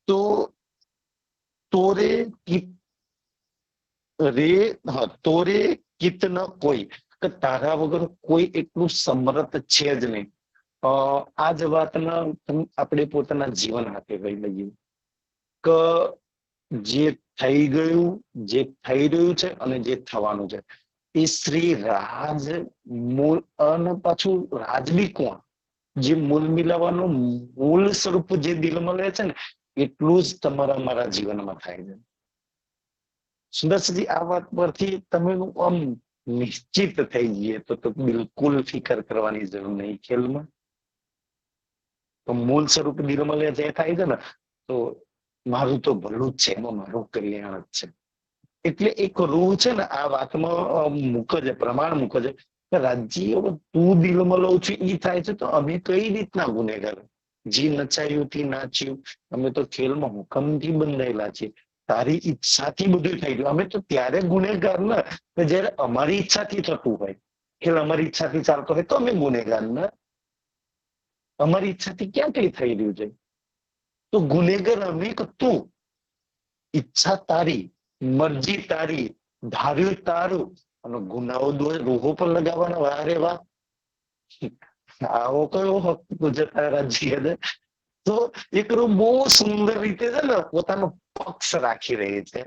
તો તોરે કિત રે, હા, તોરે કિત ન કોઈ, કે તારા વગર કોઈ એટલું સમર્થ છે જ નહીં. આ જ વાતના આપણે પોતાના જીવન હાથે લઈ લઈએ કે જે થઈ ગયું, જે થઈ રહ્યું છે અને જે થવાનું છે, એ શ્રી રાજ મૂળ. અને પાછું રાજ બી કોણ? જે મૂળ મિલાવાનું મૂળ સ્વરૂપ જે દિલમાં લે છે ને, એટલું જ તમારા મારા જીવનમાં થાય છે. સુંદરજી, આ વાત પરથી તમે આમ નિશ્ચિત થઈ જઈએ તો બિલકુલ ફિકર કરવાની જરૂર નહીં ખેલમાં. તો મૂળ સ્વરૂપ દિલમાં લે જે થાય છે ને, તો મારું તો ભલું જ છે, એમાં મારું કલ્યાણ જ છે. એટલે એક રૂહ છે ને આ વાતમાં મૂકે છે, પ્રમાણ મૂકે છે કે રાજ્ય તું દિલમાં લઉં છું એ થાય છે, તો અમે કઈ રીતના ગુનેગાર? જી નચાયું થી નાચ્યું, અમે તો ખેલમાં હુકમથી બંધાયેલા છીએ. તારી ઈચ્છાથી બધું થઈ ગયું. અમે તો ત્યારે ગુનેગાર ને જયારે અમારી ઈચ્છાથી થતું હોય. ખેલ અમારી ઈચ્છાથી ચાલતો હોય તો અમે ગુનેગાર ને. અમારી ઈચ્છાથી ક્યાં કઈ થઈ રહ્યું છે? તો ગુનેગાર અમે કે તું. ઈચ્છા તારી, મરજી તારી, ધાર્યું તારું, અને ગુનાઓ રૂહો પર લગાવવાના. વારે વાહ, આવો કયો હક ગુજરાત રાજ્ય? તો એક બહુ સુંદર રીતે છે ને પોતાનો પક્ષ રાખી રહી છે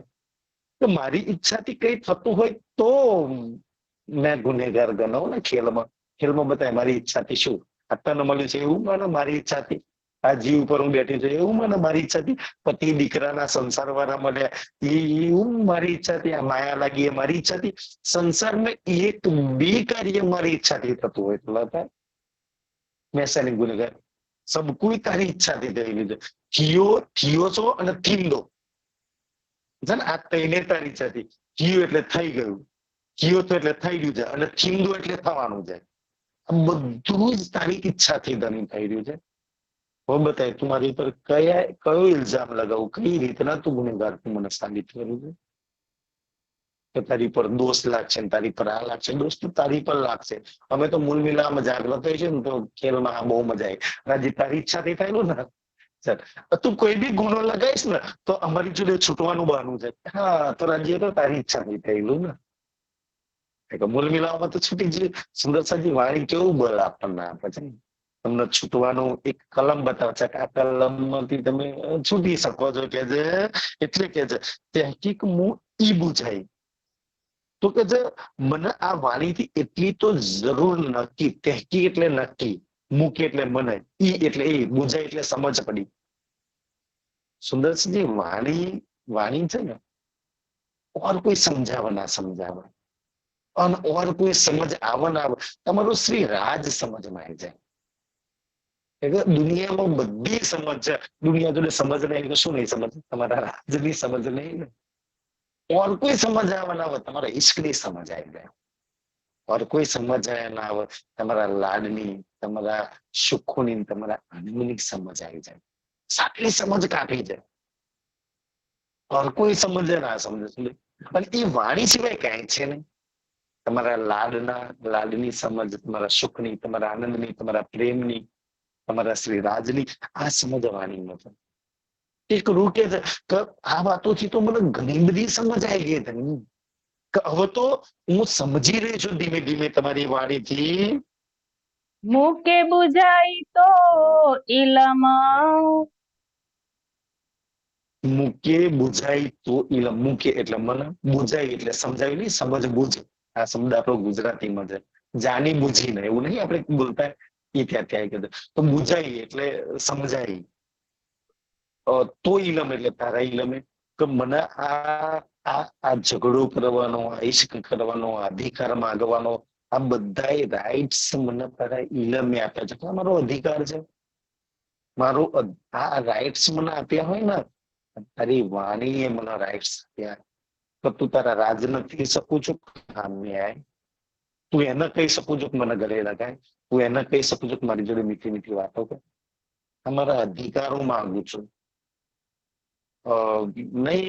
કે મારી ઈચ્છાથી કઈ થતું હોય તો મેં ગુનેગાર ગણાવ ને. ખેલમાં બતાય મારી ઈચ્છાથી શું અત્યારે મળ્યું છે એવું મને, મારી ઈચ્છાથી આ જીવ ઉપર હું બેઠી છું એવું મને, મારી ઈચ્છાથી પતિ દીકરાના સંસાર વાળા મળ્યા એવું મારી ઈચ્છાથી, આ માયા લાગી એ મારી ઈચ્છાથી, સંસારમાં એક બે કાર્ય મારી ઈચ્છાથી થતું હોય તો થાય મેં શાની ગુનેગાર? સબ કોઈ તારી ઈચ્છાથી થયેલું છે. થયો છો અને થીંદો છે ને, આ તઈને તારી ઈચ્છાથી. થયું એટલે થઈ ગયું, થયો તો એટલે થઈ ગયું છે, અને થીંદો એટલે થવાનું છે. બધું જ તારી ઈચ્છાથી ધણી થઈ રહ્યું છે. હવે બતાય તું મારી ઉપર કયો ઇલ્ઝામ લગાવું, કઈ રીતના તું ગુનેગાર તું મને સાબિત કર્યું છે કે તારી પર દોષ લાગશે ને તારી પર આ લાગશે? દોષ તો તારી પર લાગશે. અમે તો મૂળ મિલામાં જાગૃત થઈ છે ને તો ખેલમાં બહુ મજા આવી. તારી ઈચ્છાથી થયેલું ને, તું કોઈ બી ગુનો લગાવીશ ને તો અમારી જોડે છૂટવાનું બહાનું છે. હા, તો રાજ્ય તો તારી ઈચ્છાથી થયેલું ને. મૂળ મિલાવવામાં તો છૂટી જ. સુંદરસાજી વાણી કેવું બળ આપણને આપે છે. તમને છૂટવાનું એક કલમ બતાવે છે કે આ કલમ માંથી તમે છૂટી શકો છો કે છે. એટલે કે છે તહેકીક હું ઈ બુઝાઈ. તો કે છે મને આ વાણીથી એટલી તો જરૂર નક્કી. તહેકીક એટલે નક્કી, મૂકી એટલે મને, ઈ એટલે એ, બુઝાઈ એટલે સમજ પડી. સુંદરસિંહજી, વાણી છે ને, ઓર કોઈ સમજાવે ના સમજાવે, અને ઓર કોઈ સમજ આવે ના આવે, તમારું શ્રી રાજ સમજમાં આવી જાય. એટલે દુનિયામાં બધી સમજ છે. દુનિયા જોડે સમજ નહીં તો શું નહીં સમજ? તમારા રાજની સમજ નહીં ને. ઓર કોઈ સમજ આવે ના આવે, તમારા ઈશ્કની સમજ આવી જાય. ઓર કોઈ સમજ આવે ના આવે, તમારા લાડની, તમારા સુખોની, તમારા આનંદની સમજ આવી જાય. સાચી સમજ કાઢી જાય. ઓર કોઈ સમજે ના સમજે. અને એ વાણી સિવાય કાંઈ છે નહીં. તમારા લાડની સમજ, તમારા સુખની, તમારા આનંદની, તમારા પ્રેમની, તમારા શ્રી રાજની, આ સમજવાની નથી. એક રૂ કે છે કે આ વાતોથી તો મને ઘણી બધી સમજ આવી ગઈ હતી કે હવે તો હું સમજી રહી છું ધીમે ધીમે તમારી વાણીથી. મૂકે બુઝાઈ તો ઇલમ, મૂકે બુઝાય તો ઇલમ. મૂકે એટલે મને, બુઝાય એટલે સમજાવી નહીં, સમજ બુઝ. આ શબ્દ આપણો ગુજરાતીમાં છે. જાણી બુઝી ને એવું નહીં આપણે બોલતા એ ત્યાંથી આવી ગયું. તો બુઝાય એટલે સમજાય. તો ઇલમ એટલે તારા ઇલમે કે મને આ ઝઘડો કરવાનો, આ ઇશ્ક કરવાનો, અધિકાર માંગવાનો, આ બધા રાઇટ્સ મને તારા ઇલમે આપ્યા છે. મારો અધિકાર છે. મારો આ રાઇટ્સ મને આપ્યા હોય ને, તારી વાણીએ મને રાઇટ્સ આપ્યા તો તું તારા રાજ નથી શકું છું. હા, ન્યાય તું એને કહી શકું છું કે મને ગળે લગાય. તું એને કહી શકું છું કે મારી જોડે મીઠી મીઠી વાતો કર. અમારા અધિકારો માંગુ છું. નહીં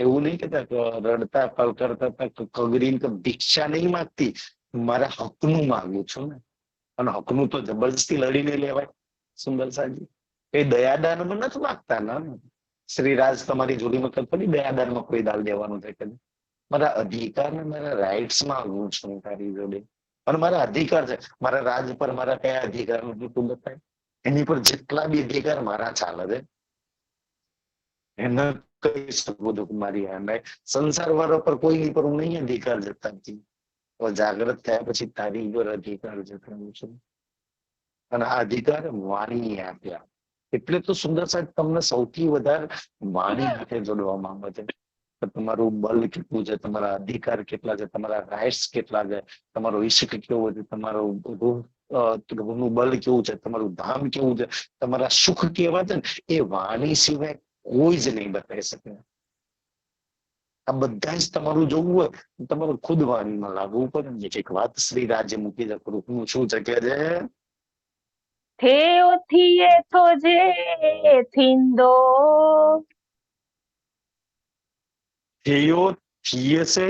એવું નહીં કેતા કે રડતા પલકરતા કગરીને ભિક્ષા નહીં માંગતી. મારા હકનું માંગુ છું ને. અને હકનું તો જબરજસ્તી લડીને લેવાય. સુંદર સાજી કઈ દયાદાન નથી માંગતા ને. શ્રી રાજ તમારી જોડીમાં થોડી બે આધારમાં કોઈ દાલ દેવાનું છે કે મારા અધિકાર ને મારા રાઇટ્સ માં હું છું તારી જોડે, અને મારા અધિકાર છે. મારા રાજ પર મારા કયા અધિકાર નથી તું બતાય. એની પર જેટલા બી અધિકાર મારા ચાલે છે એને કહી શકું છું કે મારી હામે સંસાર વાળા પર કોઈ પર હું નહીં અધિકાર જતા નથી. જાગ્રત થયા પછી તારી પર અધિકાર જતાનું છે. અને આ અધિકાર વાણી આપ્યા. એટલે તો સુંદર સાહેબ તમને સૌથી વધારે વાણી સાથે જોડવામાં આવે છે. તમારું બલ કેટલું છે, તમારા અધિકાર કેટલા છે, તમારા રાઇટ્સ કેટલા છે, તમારો ઈશ્ક કેવો છે, તમારું રૂહનું બલ કેવું છે, તમારું ધામ કેવું છે, તમારા સુખ કેવા છે ને એ વાણી સિવાય કોઈ જ નહીં બતાવી શકે. આ બધા જ તમારું જોવું હોય તમારું ખુદ વાણીમાં લાગવું પડે ને. એક વાત શ્રી રાજ્ય મૂકી દે રૂપનું શું છે કે છે થેઓ થીએ થો જે થીંદો. થેયો થીએ છે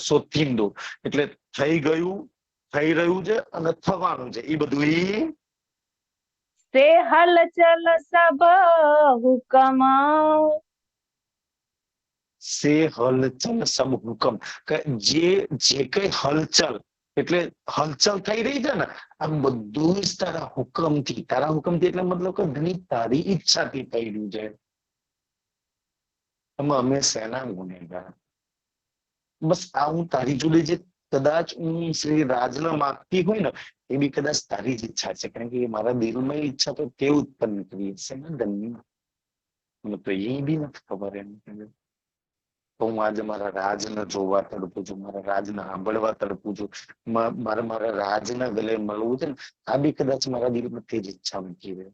સોથીંદો એટલે થઈ ગયું, થઈ રહ્યું છે અને થવાનું છે એ બધું સે હલચલ સબ હુકમ. સે હલચલ સબ હુકમ કે જે જે કઈ હલચલ એટલે હલચલ થઈ રહી છે ને આ બધું જ તારા હુકમથી, તારા હુકમથી એટલે મતલબ કે ધણી તારી ઈચ્છાથી થઈ રહ્યું છે. એમાં અમે સેના ગુનેગાર. બસ આ હું તારી જોડે જે કદાચ હું શ્રી રાજને માગતી હોય ને એ બી કદાચ તારી જ ઈચ્છા છે. કારણ કે મારા દિલમાં ઈચ્છા તો તે ઉત્પન્ન કરી હશે ને ધનની. મને તો એ બી નથી ખબર એમ. તો હું આજે મારા રાજને જોવા તડપું છું, મારા રાજને સાંભળવા તડપું છું, મારા રાજના ગલે મળવું છે ને આ બી કદાચ મારા દિલમાં તે જ ઈચ્છા મૂકી દે.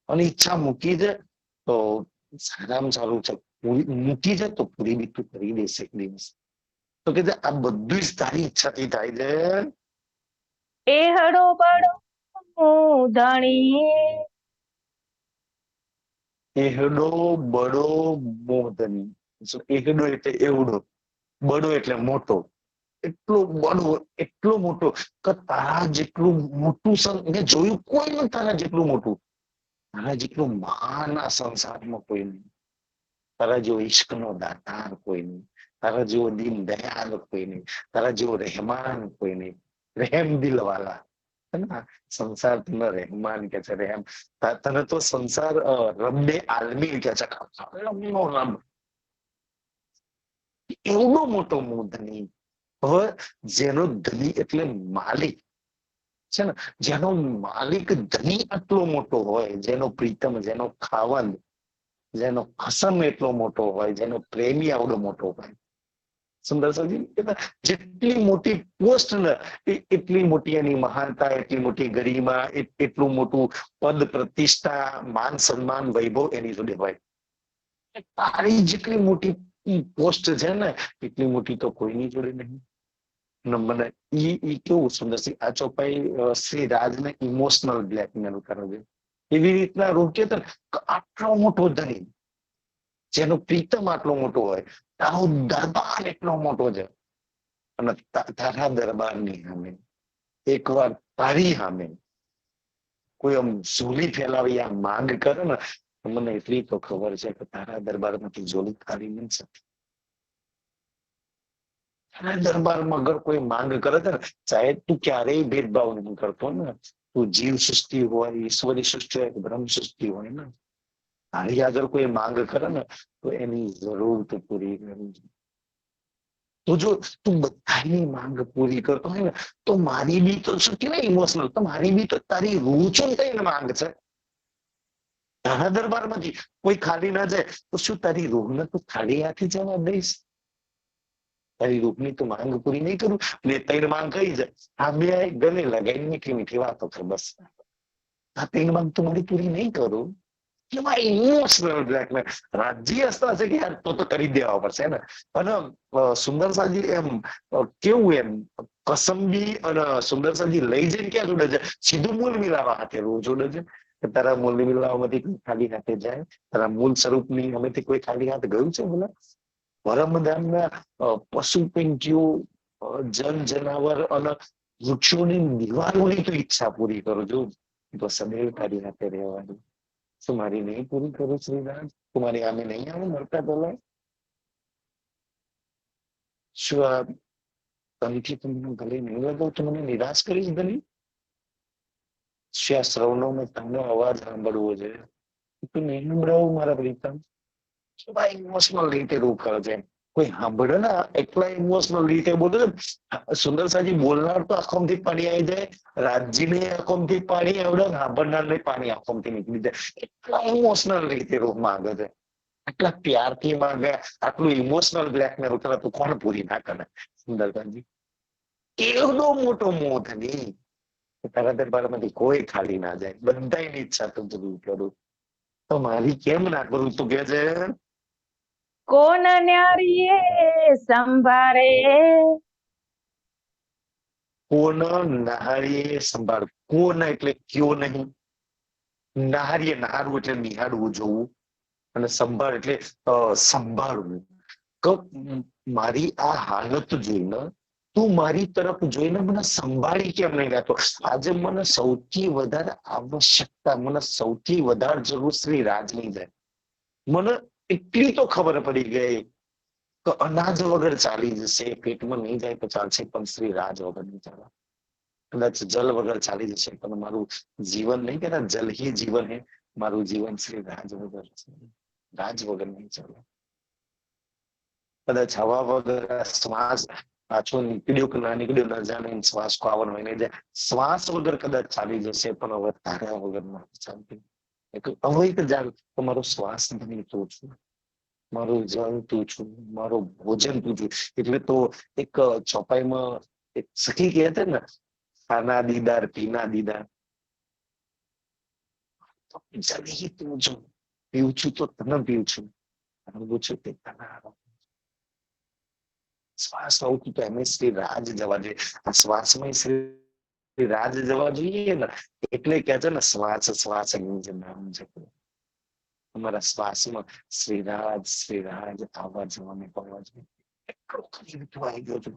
અને ઈચ્છા મૂકી દે તો સારામાં સારું છે. મૂકી જાય તો પૂરી બી તું કરી દેશે એક દિવસ. તો કે આ બધું જ તારી ઈચ્છાથી થાય છે. એહડો બડો ધણી. એહડો બડો મોહધની. એહડો એટલે એવડો, બડો એટલે મોટો. એટલો બડો, એટલો મોટો કે તારા જેટલું મોટું મેં જોયું કોઈ નહીં તારા જેટલું મોટું. તારા જેટલું મહાન આ સંસારમાં કોઈ નહીં. તારા જેવો ઈશ્કનો દાતાર કોઈ નહીં. તારા જેવો દીન દયાળ કોઈ નહીં. તારા જેવો રહેમાન કોઈ નહીં. રહેમ દિલ વાલા. સંસાર તને રહેમાન કે છે, રહેમ. તને તો સંસાર રબ્બે આલમીન કે છે. રબનો રબ એવડો મોટો ધની. હવે જેનો ધની એટલે માલિક છે ને, જેનો માલિક ધની આટલો મોટો હોય, જેનો પ્રીતમ, જેનો ખાવંદ, જેનો ખસમ એટલો મોટો હોય, જેનો પ્રેમી આવડો મોટો હોય. સુંદર સજી જેટલી મોટી પોસ્ટ ને એટલી મોટી એની મહાનતા, એટલી મોટી ગરિમા, એટલું મોટું પદ, પ્રતિષ્ઠા, માન, સન્માન, વૈભવ એની જોડે હોય. તારી જેટલી મોટી પોસ્ટ છે ને એટલી મોટી તો કોઈની જોડે નહીં. મને ઈ કેવું સુંદર છે આ ચોપાઈ શ્રી રાજને ઇમોશનલ બ્લેકમેલ કરે છે. એવી રીતના રોકે તો આટલો મોટો ધની જેનો પ્રીતમ આટલો મોટો હોય, તારો દરબાર એટલો મોટો છે અને તારા દરબારની સામે એકવાર તારી સામે કોઈ આમ ઝોલી ફેલાવી આ માંગ કરે ને મને એટલી તો ખબર છે કે તારા દરબારમાંથી ઝોલી ખાલી નહીં શકતી. તારા દરબારમાં અગર કોઈ માંગ કરે છે ને ચાહે તું ક્યારેય ભેદભાવ નહીં કરતો ને, તું જીવ સૃષ્ટિ હોય, ઈશ્વરી સૃષ્ટિ હોય, બ્રહ્મ સૃષ્ટિ હોય ને, તારી આગળ કોઈ માંગ કરે ને તો એની જરૂર તો પૂરી કરવી છે. તો જો તું બધાની માંગ પૂરી કરતો હોય ને તો મારી બી તો શું કહેવાય ઇમોશનલ, તો મારી બી તો તારી રૂહ ચૂંટાઈને માંગ છે. તારા દરબારમાંથી કોઈ ખાલી ના જાય તો શું તારી રૂહને તું ખાલી હાથે જવા દઈશ? તારી રૂહની તો માંગ પૂરી નહીં કરું ને ત્રણ માંગ કહી જાય આ બે ગલે લગાવી મીઠી મીઠી વાતો કર બસ. આ ત્રણ માંગ તો મારી પૂરી નહીં કરું. કેવાય ઇમોશનલ બ્લેકમેલ. રાજ્ય હસતા છે કે યાર તો કરી દેવા પડશે ને. અને સુંદર સાજી એમ કેવું એમ કસમ અને સુંદર સાજી લઈ જઈને ક્યાં જોડે છે? સીધું મૂળ મિલાવા હાથે રોજ જોડે છે કે તારા મૂળ મિલાવવામાંથી ખાલી હાથે જાય? તારા મૂળ સ્વરૂપની અમેથી કોઈ ખાલી હાથ ગયું છે? બોલા પરમધામના પશુ પંખીઓ, જન જનાવર અને વૃક્ષોની દિવાલોની તો ઈચ્છા પૂરી કરો છો તો સદૈવ તારી હાથે રહેવાની. तुम्हारी नहीं पूरी करूं श्रीराज? तुम्हारी आमे नहीं आवे मरता પહેલા? શું આ તનથી તમને ગલે નહીં લગાવ તો મને નિરાશ કરીશ ધની? શું આ શ્રવણોમાં તમને અવાજ સાંભળવો છે? તું નહીં સંભળાવું મારા પ્રીતમ? શું ઇમોશનલ રીતે રોકાળ છે? કોઈ સાંભળે ને એટલા ઇમોશનલ રીતે બોલે છે. સુંદર સાજી બોલનાર તો આંખોમાંથી પાણી આવી જાય, રાજજીને આંખોમાંથી પાણી આવડે, સાંભળનારને પાણી આંખોમાંથી નીકળી જાય. એટલા ઇમોશનલ રીતે માંગે છે, આટલા પ્યારથી માંગે, આટલું ઇમોશનલ બ્લેકમેલ કરે તો કોણ પૂરી ના કરે? સુંદરકાંતજી, એવડો મોટો મોહ ધની તારા દરબારમાંથી કોઈ ખાલી ના જાય, બધાની ઈચ્છા તો પૂરી કરું. તો મારી કેમ ના કરું તું કે છે? કોણ ન્યારીએ સંભાળે, કોણ નહારીએ સંભાળ. કોણ એટલે કયો નહીં. નહારીએ નહારવું એટલે નિહાળવું, જોવું. અને સંભાળ એટલે સંભાળવું. મારી આ હાલત જોઈને તું મારી તરફ જોઈને મને સંભાળી કેમ નહીં લેતો? આજે મને સૌથી વધારે આવશ્યકતા, મને સૌથી વધારે જરૂર શ્રી રાજની છે. મને એટલી તો ખબર પડી ગઈ કે અનાજ વગર ચાલી જશે, પેટમાં નહીં જાય તો ચાલશે, પણ શ્રી રાજ વગર નહીં ચાલે. કદાચ જલ વગર ચાલી જશે પણ મારું જીવન નહીં કહેતા જલ હી જીવન હે, મારું જીવન શ્રી રાજ વગર છે, રાજ વગર નહીં ચાલે. કદાચ હવા વગર શ્વાસ પાછો નીકળ્યો કે ના નીકળ્યો ન જાણે, શ્વાસ ખોવાનો હોય ને શ્વાસ વગર કદાચ ચાલી જશે પણ હવે તારા વગર નથી ચાલતી. હવે એક જાણ તો મારો શ્વાસ ધની તું છું, મારું જલ તું છું, મારો ભોજન તું છું. એટલે તો એક ચોપાઈમાં એક સખી કહે છે ને, ખાના દીદાર પીના દીદાર, જલ તું છું, પીવું છું તો તને પીવું છું, આવું છું તે તને. શ્વાસ આવતું તો એમ શ્રી રાજ જવા જોઈએ. આ શ્વાસમાં શ્રી રાજ જવા જોઈએ ને, એટલે કે છે ને શ્વાસ શ્વાસ નામ જપો. અમારા શ્વાસમાં શ્રી રાજ આવવા જવાને પડવા જોઈએ. એટલો ખરી આવી ગયો છું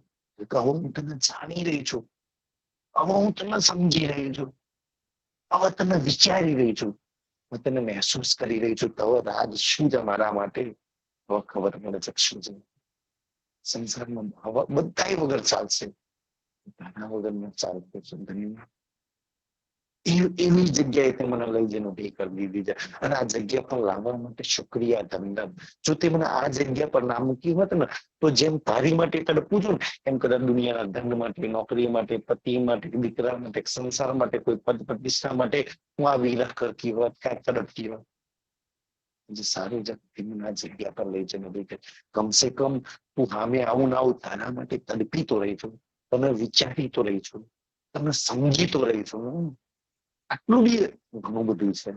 કે હવે હું તને જાણી રહી છું, હવે હું તને સમજી રહી છું, હવે તને વિચારી રહી છું, હું તને મહેસૂસ કરી રહી છું. તો રાજ શું છે મારા માટે હવે ખબર પડે છે શું છે. સંસારમાં હવા બધા વગર ચાલશે, તારા વગર ન ચાલશે. એવી જગ્યાએ મને લઈ જઈને ઉભી કરી દીધી છે. અને આ જગ્યા પર લાવવા માટે શુક્રિયા ધંધમ. જો તે મને આ જગ્યા પર ના મૂકી હોત ને તો જેમ તારી માટે તડપું છું ને એમ કદાચ દુનિયાના ધન માટે, નોકરી માટે, પતિ માટે, દીકરા માટે, સંસાર માટે, કોઈ પદ પ્રતિષ્ઠા માટે હું આ વિરહ કરતી હોત, ક્યાંક તડપતી હોત. સારી જગતી મને આ જગ્યા પર લઈ જઈને ઉભી કરી. કમસે કમ તું સામે આવું ના આવું તારા માટે તડપી તો રહી છું, તને વિચારી તો રહી છું, તને સમજી તો રહી છું. આટલું બી ઘણું બધું છે.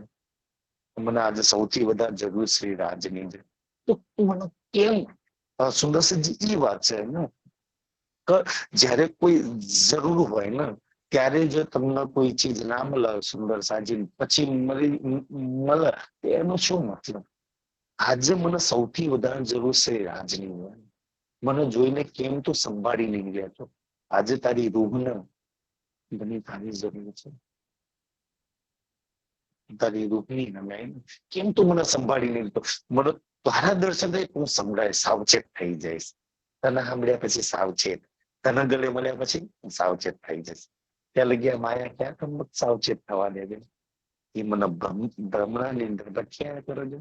મને આજે સૌથી વધારે જરૂર શ્રી રાજની છે. તો મને કેમ સુંદરસિંહજી એ વાત છે ને કે જયારે કોઈ જરૂર હોય ને ત્યારે જો તમને કોઈ ચીજ ના મળે સુંદર સાજી પછી મળે એનો શું મતલબ? આજે મને સૌથી વધારે જરૂર શ્રી રાજની હોય. મને જોઈને કેમ તો સંભાળી નહીં લેતો. આજે તારી રૂહને ઘણી તારી જરૂર છે, તારી રૂપની કેમ તું મને સંભાળી નહીં લીધો? મને તારા દર્શન થાય હું સંભળાય સાવચેત થઈ જઈશ. તને સાંભળ્યા પછી સાવચેત, તને ગલે મળ્યા પછી હું સાવચેત થઈ જઈશ. ત્યાં લગ્યા માયા ક્યાં તમને સાવચેત થવા દેજે. એ મને ભ્રમણાની અંદર ભટક્યા કરો છો.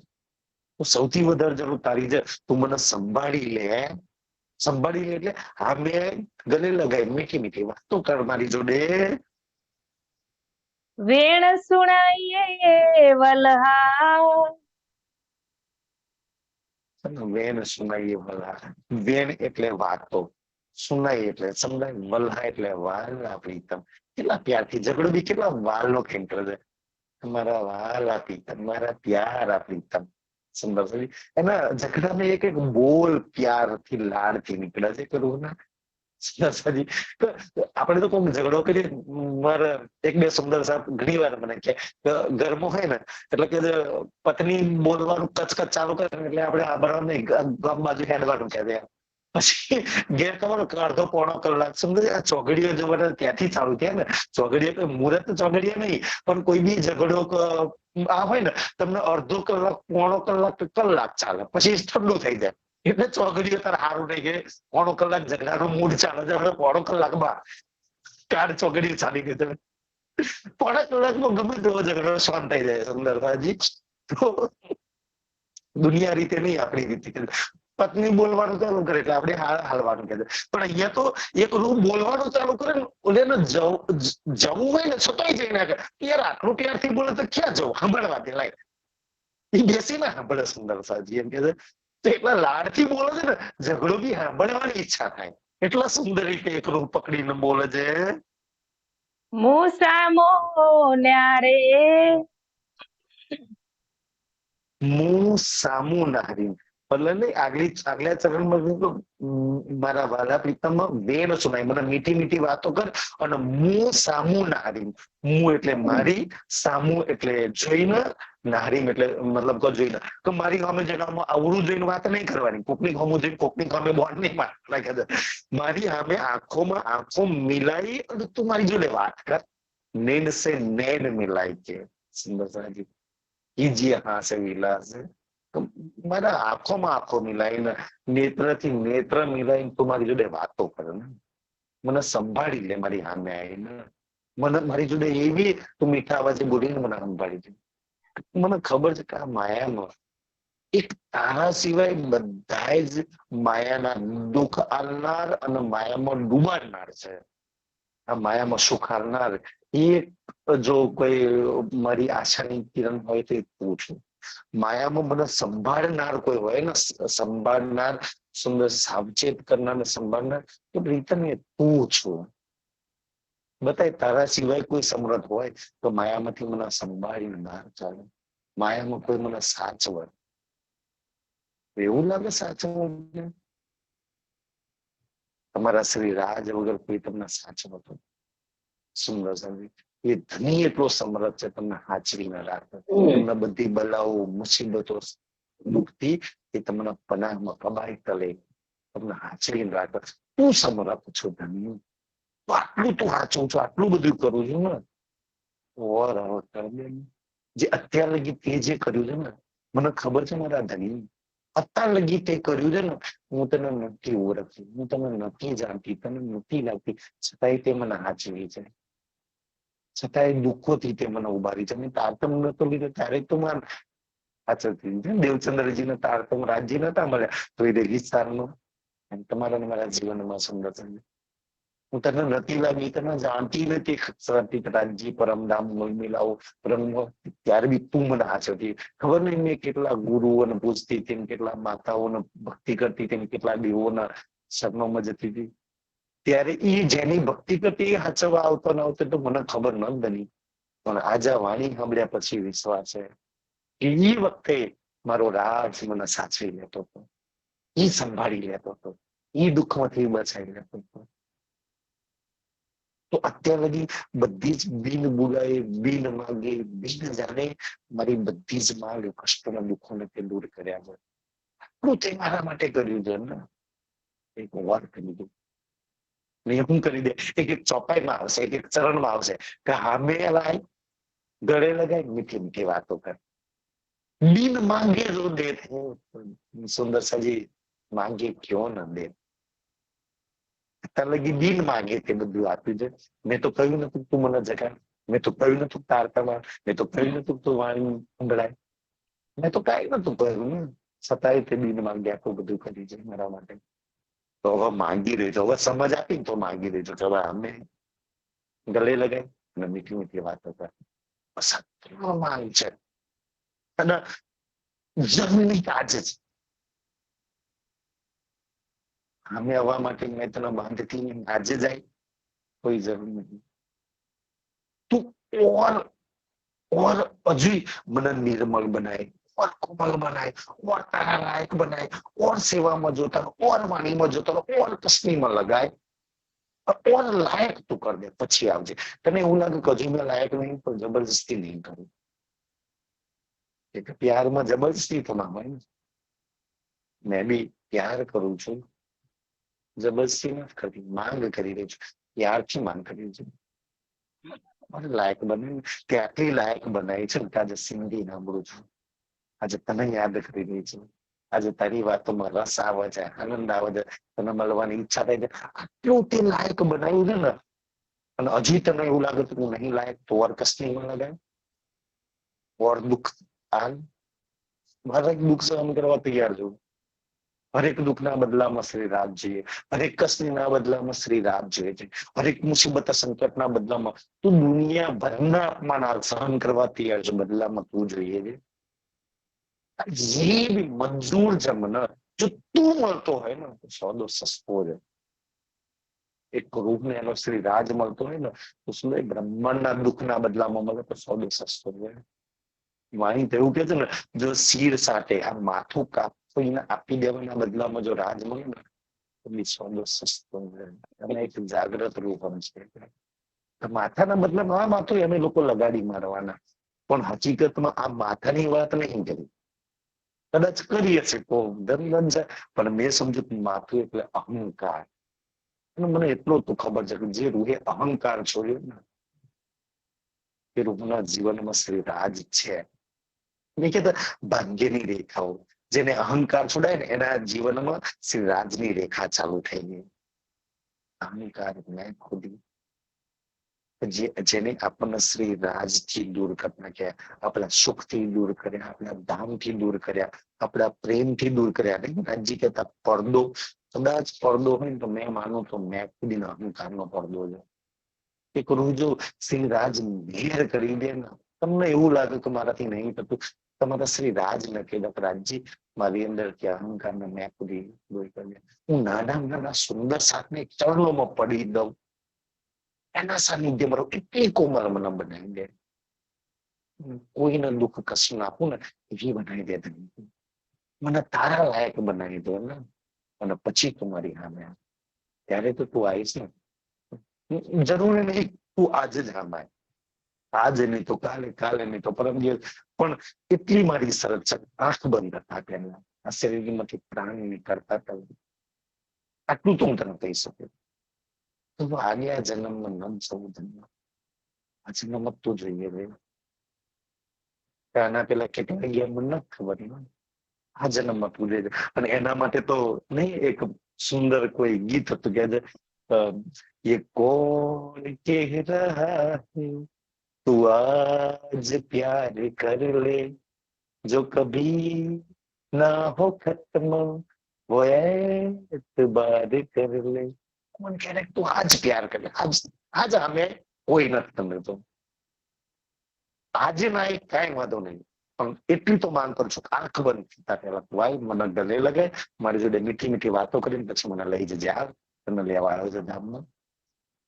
હું સૌથી વધારે જરૂર તારી છે. તું મને સંભાળી લે, સંભાળી લે એટલે હા મેં ગલે લગાય મીઠી મીઠી વાતો કર મારી જોડે. વેણ સુણાઈએ વલહા, વેણ સુનાઈએ વલહા. વેણ એટલે વાતો, સુનાઈ એટલે સમજાય, વલહા એટલે વાલા પ્રીતમ. કેટલા પ્યારથી ઝઘડો બી કેટલા વાલનો ખેંકરે છે. તમારા વાલા પ્રીતમ, મારા પ્યારા પ્રીતમ. સુંદર છે એના ઝઘડામાં એક એક બોલ પ્યારથી લાડથી નીકળે છે. કરું ના આપણે તો કોઈ ઝઘડો કરીએ, મારે એક બે સુંદર સાહેબ ઘણી વાર મને કે ઘરમાં હોય ને એટલે કે પત્ની બોલવાનું કચકચ ચાલુ કરે એટલે આપણે આ બરાબર ગામ બાજુ હેડવાનું કહે છે. પછી ઘેર ખબર અડધો પોણો કલાક સમજો આ ચોઘડીઓ જવાના ત્યાંથી ચાલુ થયા ને. ચોઘડીઓ તો મુહૂર્ત ચોઘડીઓ નહીં, પણ કોઈ બી ઝઘડો આ હોય ને તમને અડધો કલાક પોણો કલાક કલાક ચાલે, પછી ઠંડુ થઈ જાય. એટલે ચોઘડીઓ તાર સારું નહીં કે પોણો કલાક ઝઘડાનો મૂડ ચાલે છે, હવે પોણો કલાકમાં કાર ચોઘડીઓ ચાલી ગઈ. તમે પોણા કલાકમાં ગમે તેવો ઝઘડો શાંત થઈ જાય. સુંદરભાજી તો દુનિયા રીતે નહીં, આપણી રીતે. પત્ની બોલવાનું ચાલુ કરે એટલે આપણે હાલવાનું કહે. પણ અહીંયા તો એક રૂમ બોલવાનું ચાલુ કરે ને, ઓલે જવું હોય ને છતાંય જઈ નાખે. યાર આટલું ત્યારથી બોલે તો ક્યાં જવું, સાંભળવા દે લાય. એ બેસીને સાંભળે સુંદર સાજી એમ કે છે. તો એટલા લાડથી બોલે છે ને, ઝઘડો બી સાંભળવાની ઈચ્છા થાય. એટલા સુંદર રીતે એક રૂમ પકડીને બોલે છે. મુસામો ન્યારે હું સામું નારી. એટલે આગલા ચરણમાં મારા વાલા પ્રીતમ વેણ સુનાય, મને મીઠી મીઠી વાતો કર. અને હું સામું નારી. હું એટલે મારી, સામું એટલે જોઈને, નારી એટલે મતલબ કે જોઈને. તો મારી સામે જણાવવામાં અવળું જોઈને વાત નહીં કરવાની. કોકની સામે જોઈને કોકની સામે બોન્ડ નહીં મારવા. મારી સામે આંખોમાં આંખો મિલાઈ અને તું મારી જોડે વાત કર. નેન સે નેન મિલાઈ કે સુંદર સાજી કીજીએ હાથ વિલાસ. મારા આંખોમાં આંખો મિલાઈને, નેત્રથી નેત્ર મિલાઈને તું મારી જોડે વાતો કરે ને, મને સંભાળી લે મારી સામે આવીને. મને મારી જોડે એવી તું મીઠા અવાજે બોલીને મને સંભાળી દે. મને ખબર છે કે આ માયામાં એક તારા સિવાય બધા જ માયાના દુઃખ આલનાર અને માયામાં ડૂબાડનાર છે. આ માયામાં સુખ આલનાર એક જો કોઈ મારી આશાની કિરણ હોય તો એ પૂછું. માયામાં મને સંભાળનાર કોઈ હોય ને, સંભાળનાર, સુંદર સાવચેત કરનાર ને સંભાળનાર, તો પ્રીતમ એ તું છું. બતાય તારા સિવાય કોઈ સમર્થ હોય તો માયામાંથી મને સંભાળીને બહાર ચાલે. માયામાં કોઈ મને સાચવે. એવું લાગે સાચવું. તમારા શ્રી રાજ વગર કોઈ તમને સાચવતો. સુંદર સંગીત. એ ધની એટલો સમર્થ છે તમને હાચવીને રાખે. તમને બધી બલાઓ મુસીબતો દુઃખથી એ તમને પનાહમાં કબાઈ તલે તમને હાચવીને રાખે. તું સમર્થ છો ધની. આટલું તું હાચવું છું, આટલું બધું કરું છું ને. જે અત્યાર લગી તે જે કર્યું છે ને, મને ખબર છે મારા ધની, અત્યાર લગી તે કર્યું છે ને, હું તને નથી ઓળખતી, હું તને નથી જાણતી, તને નથી લાગતી, છતાંય તે મને હાચવી છે. છતાંય દુઃખોથી તે મને ઉભારી છે. તારતમ નતો લીધો ત્યારે તો માર હાચવતી. દેવચંદ્રજીને તારતમ રાજ્ય નતા મળ્યા તો એ રેગિસ્તાનનો તમારા મારા જીવનમાં સુંદર છે. હું તને નથી લાગી, તને જાણતી નથી રાજ્ય પરમધામ મિલાવો બ્રહ્મ, ત્યારે બી તું મને હાચવતી. ખબર નહીં મેં કેટલા ગુરુઓને પૂછતી હતી, કેટલા માતાઓને ભક્તિ કરતી હતી, કેટલા દેવોના શરણોમાં જતી હતી. ત્યારે એ જેની ભક્તિ કરતી એ હાચવવા આવતો ન આવતો તો મને ખબર ન બની. પણ આજે વાણી સાંભળ્યા પછી વિશ્વાસ છે કે એ વખતે મારો રાજ મને સાચવી લેતો હતો, એ સંભાળી લેતો હતો, એ દુઃખમાંથી બચાવી લેતો હતો. તો અત્યાર લગી બધી જ બિન બોલાય, બિન માંગે, બિન જાણે મારી બધી જ માંગ, કષ્ટોના દુઃખોને તે દૂર કર્યા છે. આટલું તે મારા માટે કર્યું છે ને. એક વાર કરી દઉં શું કરી દે, એક એક ચોપાઈમાં આવશે, એક એક ચરણમાં આવશે કે હામે લાય, ગળે લગાય, મીઠી મીઠી વાતો કર. બિન માંગે જો દે. સુંદર સાજી માંગે ક્યો ન દે. અત્યાર લગી બિન માંગે તે બધું આપ્યું છે. મેં તો કહ્યું નતું તું મને જગાડ, મેં તો કહ્યું નતું તારતમાં, મેં તો કહ્યું નતું તું વાણી સંભળાય, મેં તો કઈ નતું કહ્યું ને. છતાંય તે બિન માંગે આટલું બધું કરી છે મારા માટે. તો હવે માંગી રહેજો, હવે સમજ આપી તો માંગી રહેજો. હવે અમે ગળે લગાય અને મીઠી મીઠી વાતો કર. માંગ છે અને જમની કાજ છે. અમે આવવા માટે મેં તને બાંધતી આજે જાય કોઈ જરૂર નથી. તું ઓર હજુ મને નિર્મળ બનાય, और कोमल बनाए, और तारा लायक बनाए, और सेवा में जोता रहो, और वाणी में जोता रहो, और तस्वीर में लगाए, और लायक तू कर दे. પછી આવજે. તને એવું લાગે કે હજુ મેં લાયક નહીં, પણ જબરજસ્તી નહીં કરું. એટલે પ્યારમાં જબરજસ્તી તો ના હોય ને. મેં બી પ્યાર કરું છું, જબરદસ્તી નથી કરતી, માંગ કરી રહી છું. ત્યારથી માંગ કરી રહી છું. મને લાયક બને, તે આટલી લાયક બનાવી છે કે આજે સિંધી સાંભળું છું, આજે તને યાદ કરી રહી છું, આજે તારી વાતોમાં રસ આવે છે, આનંદ આવે છે, તને મળવાની ઈચ્છા થાય છે. આટલું તે લાયક બનાવ્યું છે ને, અને હજી તને એવું લાગે કે હું નહીં લાયક, તો ઓર કસની માં લગાય, ઓર દુઃખ આલ, હરેક દુઃખ સહન કરવા તૈયાર છું. હરેક દુઃખના બદલામાં શ્રી રાજ જોઈએ, હરેક કષ્ટના બદલામાં શ્રી રાજ જોઈએ છે, હરેક મુસીબત સંકટના બદલામાં તું દુનિયાભરના અપમાન સહન કરવા તૈયાર છે, બદલામાં તું જોઈએ છે. જે બી મંજૂર છે મને, જો તું મળતો હોય ને તો સોદો સસ્તો છે. એક રૂપને એનો શ્રી રાજ મળતો હોય ને તો શું બ્રહ્માંડના દુઃખના બદલામાં મળે તો સોદો સસ્તો છે. વાણી તો એવું કે છે ને, જો શિર સાથે આ માથું કાપીને આપી દેવાના બદલામાં જો રાજ મળે ને તો બી સોદો સસ્તો છે. અને એક જાગ્રત રૂપ છે. માથાના બદલામાં આ માથું અમે લોકો લગાડી મારવાના, પણ હકીકતમાં આ માથાની વાત નહીં કરી. કદાચ કરીએ છે તો ધન છે, પણ મેં સમજુ માથું એટલે અહંકાર. અને મને એટલો તો ખબર છે કે જે રૂહે અહંકાર છોડ્યો ને એ રૂહના જીવનમાં શ્રી રાજ છે. નહીં કહેતા ભાગ્યની રેખાઓ, જેને અહંકાર છોડાય ને એના જીવનમાં શ્રી રાજની રેખા ચાલુ થઈ ગઈ. અહંકાર મેં ખુદી જેને આપણને શ્રી રાજથી દૂર કરી નાખ્યા, આપણા સુખથી દૂર કર્યા, આપણા ધામથી દૂર કર્યા, આપણા પ્રેમથી દૂર કર્યા. નહીં રાજજી કહેતા પડદો, કદાચ પડદો હોય ને તો મેં માનું તો મેં ખુદીનો અહંકારનો પડદો છે. એક રૂહ જો શ્રી રાજ મેર કરી દે ને, તમને એવું લાગે કે મારાથી નહીં થતું, તમારા શ્રી રાજ ને કહી દો રાજજી મારી અંદર કે અહંકાર ને મેં ખુદી દૂર કરી દે. હું નાના નાના સુંદર સાથને ચરણોમાં પડી દઉં, એના સાનિધ્ય મારો એટલી કોમળ મને બનાવી દે. કોઈને દુઃખ કશું નાખું ને એવી બનાવી દે. મને તારા લાયક બનાવી દો ને, અને પછી તમારી સામે ત્યારે તો તું આવીશ ને. જરૂરી નહીં તું આજે જ આમાય, આજે નહીં તો કાલે, કાલે નહીં તો પરમ દિવસ, પણ એટલી મારી શરત છે, આંખ બંધ હતા પહેલા આ શરીરમાંથી પ્રાણ નીકળતા હતા. આટલું તો હું તને કહી શકું. તો આગલા જન્મમાં નમ સૌ જન્મ, આ જન્મમાં તું જોઈએ રે. આના પેલા કેટલા ગયા મને નથી ખબર. આ જન્મમાં તું જોઈએ. અને એના માટે તો નહીં એક સુંદર કોઈ ગીત હતું કે ये कौन कह रहा है तू आज प्यार कर ले, जो कभी ना हो खत्म वो एतबार कर ले. કોણ કહે તું આજ પ્યાર કરે, આજ અમે કોઈ નથી તમને તો આજે ના એક કઈ વાંધો નહીં, પણ એટલી તો માંગ કરું છું કે આંખ બંધ થતા પહેલા તું આય, મને ગલે લગાય, મારી જોડે મીઠી મીઠી વાતો કરીને પછી મને લઈ જજે. આ તને લેવા આવ્યો છે ધામમાં,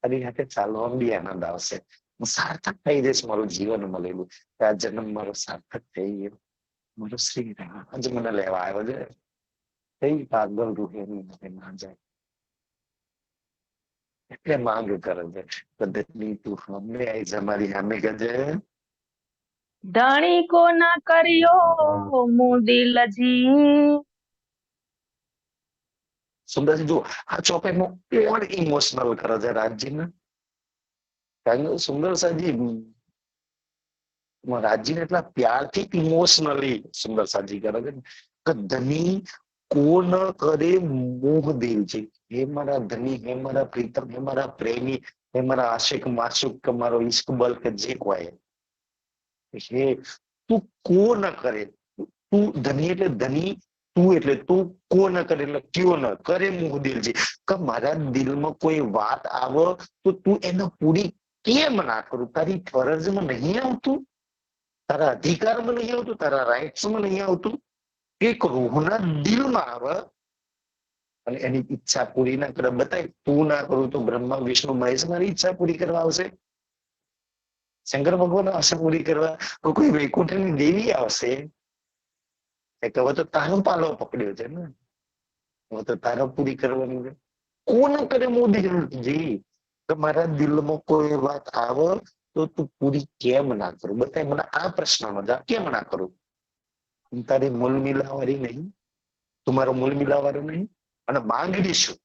તારી સાથે ચાલવામાં બી આનંદ આવશે. હું સાર્થક થઈ જઈશ, મારું જીવન મળેલું આ જન્મ મારો સાર્થક થઈ ગયો. મારો શ્રી રાજ મને લેવા આવ્યો છે. કઈ પાગલ રૂહે ના જાય એટલે માંગ કરે છે. પદ્ધતિ તું સામે આવી છે મારી સામે ગજે. ધણી કો ના કર્યો મું દિલજી. સુંદરજી જો આ ચોપાઈમાં કોણ ઇમોશનલ કરે છે રાજજીને? કારણ કે સુંદર સાજી રાજજીને એટલા પ્યારથી ઇમોશનલી સુંદર સાજી કરે છે કે ધની કો ન કરે મોહ દિલ છે. હે મારા ધની, હે મારા પ્રીતમ, હે મારા પ્રેમી, હે મારા આશિક માશુક કે મારો ઇશ્કબલ કે જે કોઈ હે, તું કો ન કરે. તું ધની એટલે ધની, તું એટલે તું, કો ન કરે એટલે કયો ન કરે મોહ દિલ છે. કે મારા દિલમાં કોઈ વાત આવે તો તું એને પૂરી કેમ ના કરું? તારી ફરજમાં નહીં આવતું, તારા અધિકારમાં નહીં આવતું, તારા રાઇટ્સમાં નહીં આવતું. એક રૂહના દિલમાં આવે અને એની ઈચ્છા પૂરી ના કરે. બતાય તું ના કરું તો બ્રહ્મા વિષ્ણુ મહેશ મારી ઈચ્છા પૂરી કરવા આવશે? શંકર ભગવાન આવશે પૂરી કરવા? કોઈ વૈકુંઠની દેવી આવશે? હવે તો તારો પાલો પકડ્યો છે ને, હવે તો તારો પૂરી કરવાની છે. કોણ કરે મોદીજી? મારા દિલમાં કોઈ વાત આવે તો તું પૂરી કેમ ના કરું? બતાય મને આ પ્રશ્નનો જવાબ, કેમ ના કરું? તારી મૂલ મિલાવાળી નહીં, તું મારો મૂલ મિલાવાળો નહીં. અને માંગડી શું?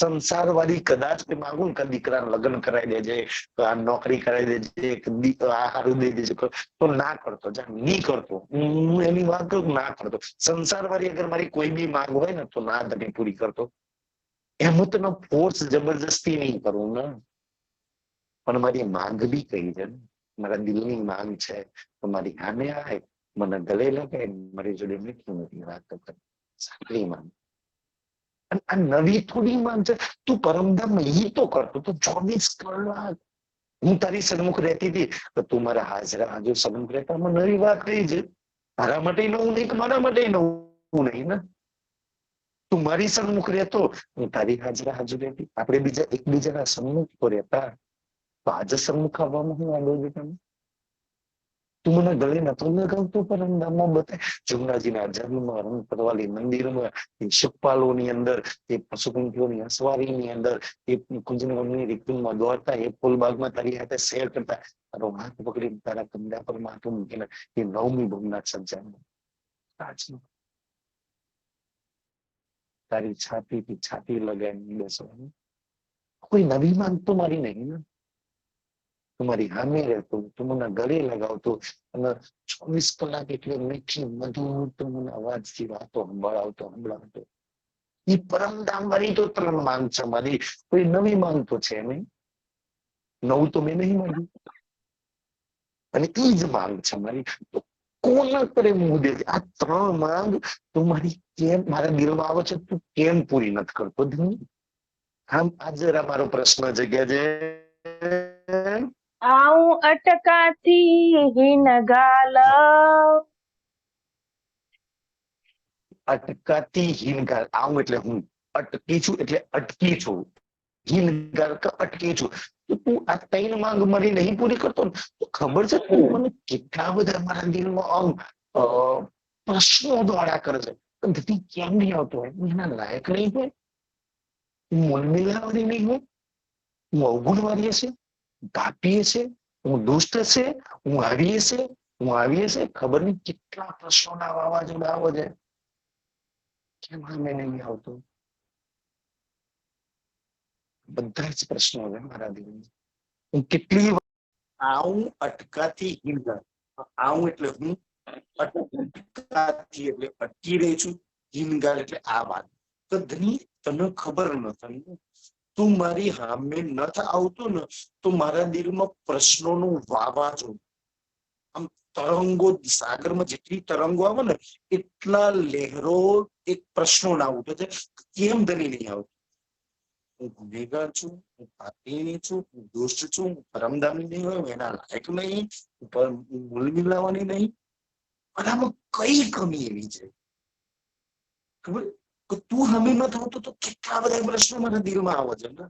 સંસાર વાળી કદાચ કોઈ માંગુ ને કે દીકરાને લગ્ન કરાવી દેજે, આ નોકરી કરાવી દેજે, આ હારું દઈ દેજે, તો ના કરતો, નહીં કરતો. હું એની વાત કરું, ના કરતો. સંસાર વાળી અગર મારી કોઈ બી માંગ હોય ને તો ના તને પૂરી કરતો. એમ હું તને ફોર્સ જબરજસ્તી નહીં કરું ને, પણ મારી માંગ બી કહી છે ને, મારા દિલની માંગ છે તો મારી સામે આવે, મને ગળે લગાય, મારી જોડે મીઠી મીઠી વાતો કરે, સારી માંગ. આ નવી થોડી માંગ છે. તું પરમધામ એ તો કરતો તો 24 કલાક હું તારી સન્મુખ રહેતી હતી, તો તું મારા હાજરા હાજર સન્મુખ રહેતા, નવી વાત કઈ છે? તારા માટે નવું નહીં, મારા માટે નવું નહીં ને. તું મારી સન્મુખ રહેતો, હું તારી હાજરા હાજર રહેતી, આપણે બીજા એકબીજાના સન્મુખ તો રહેતા. તો આજે સન્મુખ આવવામાં હું વાંધો છે તમે? તું મને ગળે નતો લગાવતો પરમધામમાં બતાય, જમનાજીના જન્મમાં, રંગપરવાલી મંદિરમાં, એ શિવપાલોની અંદર, એ પશુપંખીઓની અસવારીની અંદર, એ કુંજનવનની ઋતુમાં દોડતા, એ ફૂલબાગમાં તારી હાથે શેર કરતા, તારો હાથ પકડીને તારા કંધા પર માથું મૂકીને એ નવમી ભવનાથ સજ્જામાં તારી છાતીથી છાતી લગાવીને બેસવાનું. કોઈ નવી માંગ તો મારી નહીં ને. તમારી સામે રહેતો, તું મને ગળે લગાવતો અને 24 કલાક એટલે મીઠી મધુર તું મને અવાજથી વાતો સંભળાવતો. એ પરમધામ વાળી તો 3 માંગ છે મારી, કોઈ નવી માંગ તો છે નહીં. નવું તો મેં નહીં માંગ્યું, અને એ જ માંગ છે મારી. તો કોના કરે મુદ્દે આ 3 માંગ તું મારી કેમ મારા દિલમાં આવે છે, તું કેમ પૂરી નથી કરતો? આમ આ જરા મારો પ્રશ્ન જગ્યા છે. આવું અટકાતી હિન ગાલ, અટકાતી હિનગાર. આવું એટલે હું અટકી છું, એટલે અટકી છું. હિનગાર કે અટકી છું. તો તું આ 3 માંગ મારી નહીં પૂરી કરતો ને, તો ખબર છે તું મને કેટલા બધા મારા દિલમાં આમ પ્રશ્નો દ્વારા કરે છે. ગતિ કેમ નહીં આવતો હોય? હું એના લાયક નહીં હોય, હું મૂલમિલાવાળી નહીં હોય, હું અવગુણવાળી હશે, પાપી હશે, હું દુષ્ટ હશે, હું આવી હશે. ખબર નહીં કેટલા પ્રશ્નોના વાવાઝોડા આવે છે. કેમ સામે નહીં આવતું? બધા જ પ્રશ્નો છે મારા દિલમાં. હું કેટલી આવું અટકાતી હિનગાર. આવું એટલે હું અટકાતી એટલે અટકી રહી છું, હિનગાર એટલે આ વાત. કદની તને ખબર નથી, તું મારી સામે નથી આવતો ને તો મારા દિલમાં પ્રશ્નોનું વાવાઝોડું, આમ તરંગો, સાગરમાં જેટલી તરંગો આવે ને એટલા લહેરો એક પ્રશ્નો ના ઉઠે છે. કેમ ધની નહીં આવતું? હું ગુનેગાર છું, હું પાપી છું, હું દુષ્ટ છું, હું પરમધામી નહીં હોય, એના લાયક નહીં, મૂલ મિલાવાની નહીં. પણ આમાં કઈ કમી એવી છે ખબર? તું હમે નથી આવતો તો કેટલા બધા પ્રશ્નો મારા દિલમાં આવે છે ને.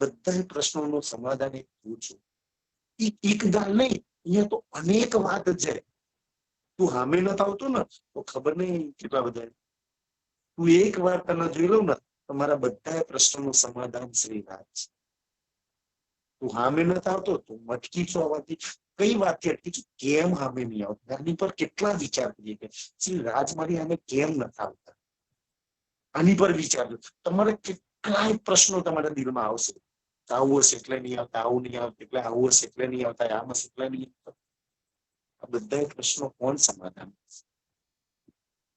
બધા પ્રશ્નોનું સમાધાન એક તું છું. એક ગાલ નહીં, અહીંયા તો અનેક વાત છે. તું સામે નથી આવતો ને તો ખબર નહીં કેટલા બધા. તું એક વાર તને જોઈ લઉં ને તો મારા બધા પ્રશ્નોનું સમાધાન શ્રી રાજ છે. તું સામે નથી આવતો, તું મટકી છો આવવાથી. કઈ વાતથી અટકી છું? કેમ સામે નહીં આવતું? આની પર કેટલા વિચાર કરીએ કે શ્રી રાજ મારી સામે કેમ નથી આવતા? આની પર વિચારજો. તમારે કેટલાય પ્રશ્નો તમારા દિલમાં આવશે. આવું હશે એટલે નહીં આવતા, આવું નહીં આવતું એટલે આવું હશે એટલે નહીં આવતા, આમ હશે એટલે નહીં આવતા. આ બધા પ્રશ્નો કોણ સમાધાન?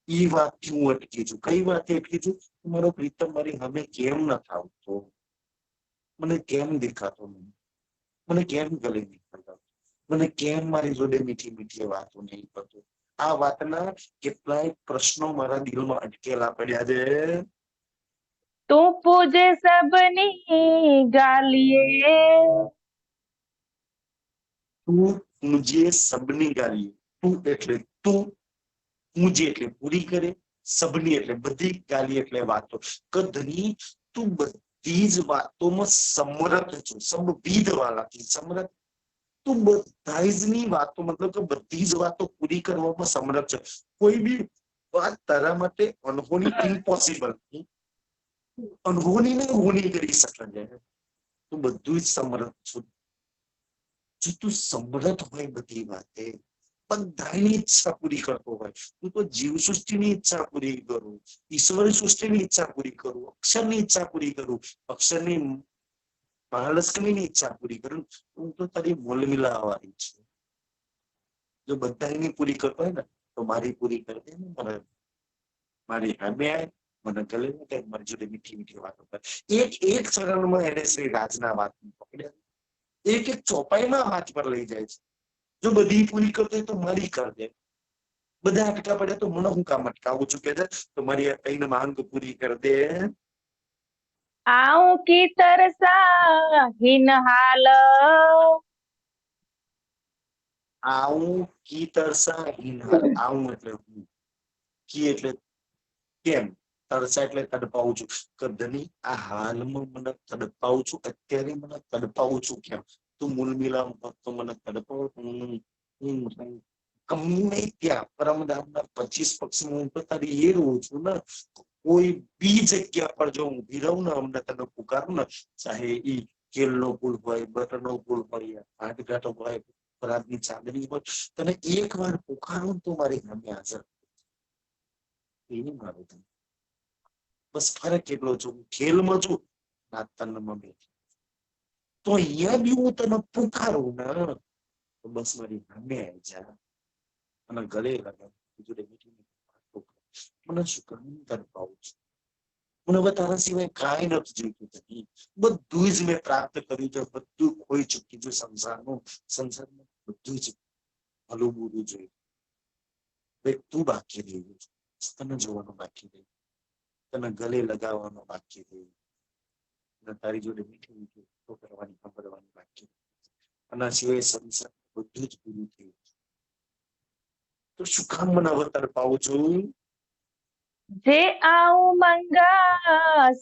એ વાતથી હું અટકી છું. કઈ વાતથી અટકી છું? મારો પ્રીતમ મારી સામે કેમ નથી આવતો? મને કેમ દેખાતો નહીં? મને કેમ ગલે નહીં લગાવતો? મને કેમ મારી જોડે મીઠી મીઠી વાતો નહીં કરતો? આ વાતના કેટલાય પ્રશ્નો મારા દિલમાં અટકેલા પડ્યા છે. તું પૂજે સબની ગાલીએ, તું મુજે સબની ગાલીએ. તું એટલે તું, મુજે એટલે પૂરી કરે, સબની એટલે બધી, ગાલી એટલે વાતો. કદની તું બધી જ વાતોમાં સમર્થ છું. સબવિધ વાળાથી સમર્થ. તું બધા જ ની વાતો મતલબ કે બધી જ વાતો પૂરી કરવામાં સમર્થ છે. કોઈ બી વાત તારા માટે અનહોની, ઇમ્પોસિબલ, અનહોની ને હોની કરી શકે છે. તું બધું જ સમર્થ છું. જો તું સમર્થ હોય બધી વાતે બધાની ઈચ્છા પૂરી કરતો હોય. હું તો જીવ સૃષ્ટિની ઈચ્છા પૂરી કરું, ઈશ્વરી સૃષ્ટિની ઈચ્છા પૂરી કરું, અક્ષરની ઈચ્છા પૂરી કરું, અક્ષરની મહાલક્ષ્મીની ઈચ્છા પૂરી કરું. હું તો તારી મોલ મિલાવવાની છું. જો બધાની પૂરી કરતો હોય ને તો મારી પૂરી કરી દે ને. મને મારી સામે આય, મને ગલે કે મારી જોડે મીઠી મીઠી વાતો કરે. એક ચરણમાં એને શ્રી રાજના વાત પકડ્યા, એક ચોપાઈમાં હાથ પર લઈ જાય છે. જો બધી પૂરી કરતો હોય તો મારી કર દે. બધા અટકા પડે તો મને હું કામ અટકાવું છું કે તો મારી કઈને માંગ પૂરી કરી દે. આऊं की तरसा हिन हाल, આવું કી તરસા હિનહાલ. આવું એટલે હું, કી એટલે કેમ, તરસા એટલે તડપાવું છું. કદની આ હાલમાં મને તડપાવું છું, અત્યારે મને તડપાવું છું કેમ? તું મૂલ મિલાવ તો મને તડપાવ. ગમે ત્યાં પરમધામના 25 પક્ષમાં હું તો તારી એ રહું છું ને. કોઈ બી જગ્યા પર જો હું રહું ને, અમને તને પુકારું ને, ચાહે ઈ કેલનો પુલ હોય, બટરનો પુલ હોય, હાથઘાટો હોય, રાતની ચાંદની હોય, તને એક વાર પુકારું તો મારી સામે હાજર. એ મારું ધન. બસ ફરક એટલો છું, ખેલમાં છું ના તનમાં બેઠી. તો અહીંયા બી હું તને પુકારું ને તો બસ મારી સામે આવી જા અને ગળે લગાવ. મને શું કરવું તને પાવું છું. મને હવે તારા સિવાય કાંઈ નથી જોઈતું. બધું જ મેં પ્રાપ્ત કર્યું છે, બધું ખોઈ ચૂક્યું છું. સંસારમાં બધું જ ભલું બુરું જોયું. તું બાકી રહ્યું છે, તને જોવાનું બાકી રહ્યું, તને ગલે લગાવવાનો બાકી રહ્યું, અને તારી જોડે મીઠી મીઠી વાતો કરવાની, સાંભળવાની બાકી. આના સિવાય સંસાર બધું જ પૂરું થયું. તો શું કામ મને અવતાર પાવું છું? जे आऊं मंगा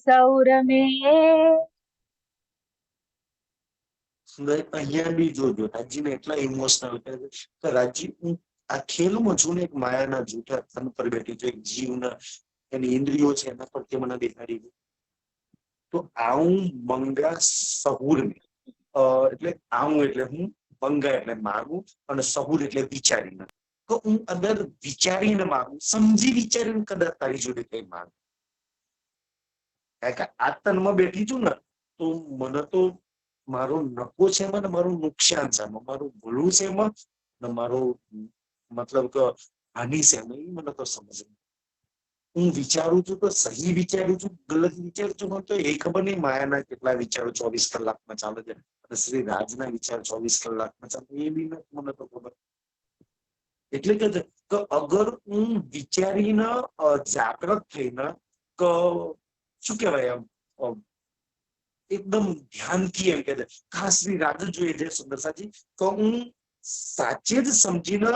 सौर में, અહીંયા બી જોજો રાજીને એટલા ઇમોશનલ કરે છે. રાજી હું આ ખેલમાં છું ને, એક માયાના જૂઠા તન પર બેઠી છું, એક જીવના એની ઇન્દ્રિયો છે એના પર મને દેખાડી દઉં. તો આવું મંગા સહુર એટલે આવું એટલે હું, મંગા એટલે માગું, અને સહુર એટલે વિચારીને. તો હું અંદર વિચારીને માગું, સમજી વિચારીને કદાચ તારી જોડે કઈ માગું. કારણ કે આ તનમાં બેઠી છું ને, તો મને તો મારો નફો છે એમાં ને મારું નુકસાન છે એમાં, મારું ભૂલું છે એમાં ને મારું મતલબ કે હાનિ છે એમાં. એ મને તો સમજ. હું વિચારું છું તો સહી વિચારું છું, ગલત વિચારું છું તો એ ખબર નહીં. માયાના કેટલા વિચારો 24 કલાકમાં ચાલે છે, અને શ્રી રાજના વિચાર 24 કલાકમાં ચાલે એ બી મને તો ખબર. એટલે કે અગર હું વિચારીને જાગૃત થઈને શું કહેવાય એમ એકદમ ધ્યાનથી એમ કે ખાસ શ્રી રાજ જોઈએ છે સુંદરસાજી, તો હું સાચે જ સમજીને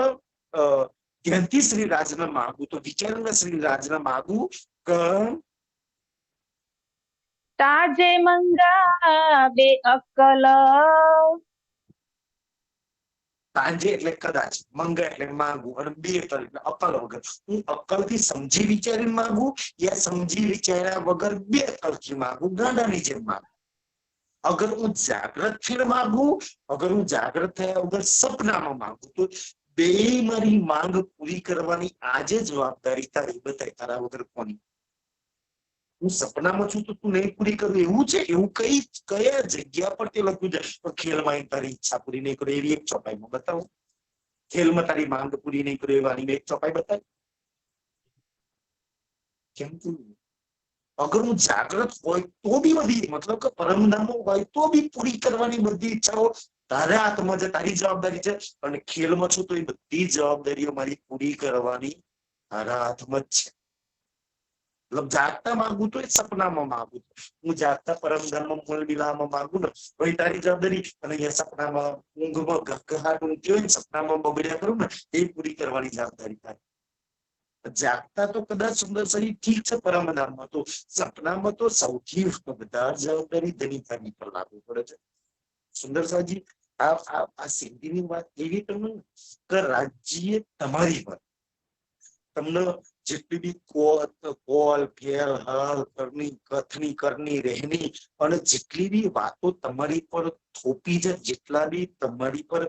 ધ્યાનથી શ્રી રાજને માગું, તો વિચારીને શ્રી રાજને માગું કે ताजे मंगा बे अक्कल, તાંજે એટલે કદાચ, મંગા એટલે માંગવું, અને બે એટલે અક્કલ વગર. હું અક્કલથી સમજી વિચારીને માંગુ, યા સમજી વિચાર્યા વગર બે અક્કલથી માંગુ, ગાંડાની જેમ માંગુ. અગર હું જાગૃત થઈને માંગુ, અગર હું જાગૃત થયા વગર સપનામાં માંગુ, તો બે મારી માંગ પૂરી કરવાની આજે જવાબદારી તારી. બતાય તારા વગર કોની? હું સપનામાં છું તો તું નહીં પૂરી કરું એવું છે? એવું કયા જગ્યા પર તે લખ્યું છે? પણ ખેલમાં તારી ઈચ્છા પૂરી નહીં કરે એવી એક ચોપાઈમાં બતાવો. ખેલમાં તારી માંગ પૂરી નહીં કરે એવાની એક ચોપાઈ બતાય. કેમ તું અગર હું જાગૃત હોય તો બી બધી મતલબ કે પરમધામો હોય તો બી પૂરી કરવાની બધી ઈચ્છાઓ તારા હાથમાં છે, તારી જવાબદારી છે. અને ખેલમાં છું તો એ બધી જવાબદારીઓ મારી પૂરી કરવાની તારા હાથમાં જ છે. મતલબ જાગતા માંગુ તો એ સપનામાં માંગુ. હું જાગતા પરમધામમાં મૂળ વિલામાં માંગુ ને તો એ તારી જવાબદારી. અને અહીંયા સપનામાં ઊંઘમાં ઘઘાટ ઊંઘી હોય ને સપનામાં બગડ્યા કરું ને એ પૂરી કરવાની જવાબદારી થાય. જાગતા તો કદાચ સુંદર શરીર ઠીક છે, પરમધામમાં તો સપનામાં તો સૌથી વધારે જવાબદારી ધનિકાની પર લાગુ પડે છે. સુંદર સાજી આ સિદ્ધિની વાત એવી તમને કે રાજ્ય તમારી પર તમને જેટલી બી કોલ ફેર હર કરની કથની કરની રહેની અને જેટલી બી વાતો તમારી પર થોપી છે, જેટલા બી તમારી પર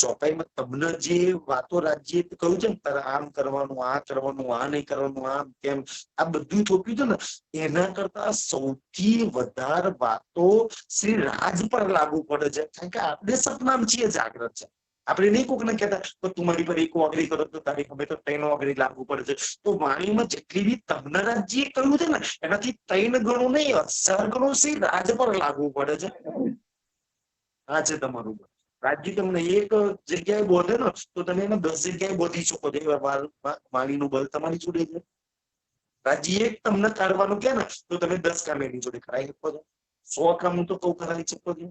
ચોપાઈમાં તમને જે વાતો રાજ્ય કહ્યું છે ને, તારે આમ કરવાનું, આ કરવાનું, આ નહીં કરવાનું, આમ કેમ, આ બધું થોપ્યું છે ને, એના કરતા સૌથી વધારે વાતો શ્રી રાજ પર લાગુ પડે છે. કારણ કે આપણે સપનામ છીએ, જાગ્રત છે. આપણે નહીં કોકને કહેતા તો તું મારી પર એક ઓગળી કરો તો તારી ખબર તો 3 ઓગળી લાગુ પડે છે. તો વાણીમાં જેટલી બી તમને રાજ્ય કહ્યું છે ને, એનાથી 3 ગણું નહીં, 1000 ગણું શ્રી રાજ પર લાગુ પડે છે. આ છે તમારું બળ. રાજ્ય તમને એક જગ્યાએ બોધે ને તો તમે એને 10 જગ્યાએ બોધી શકો છો. વાણીનું બળ તમારી જોડે છે. રાજ્ય એક તમને કાઢવાનું કે ને તો તમે 10 કામ એની જોડે કરાવી શકો છો. 100 કામ હું તો કહું કરાવી શકો છો.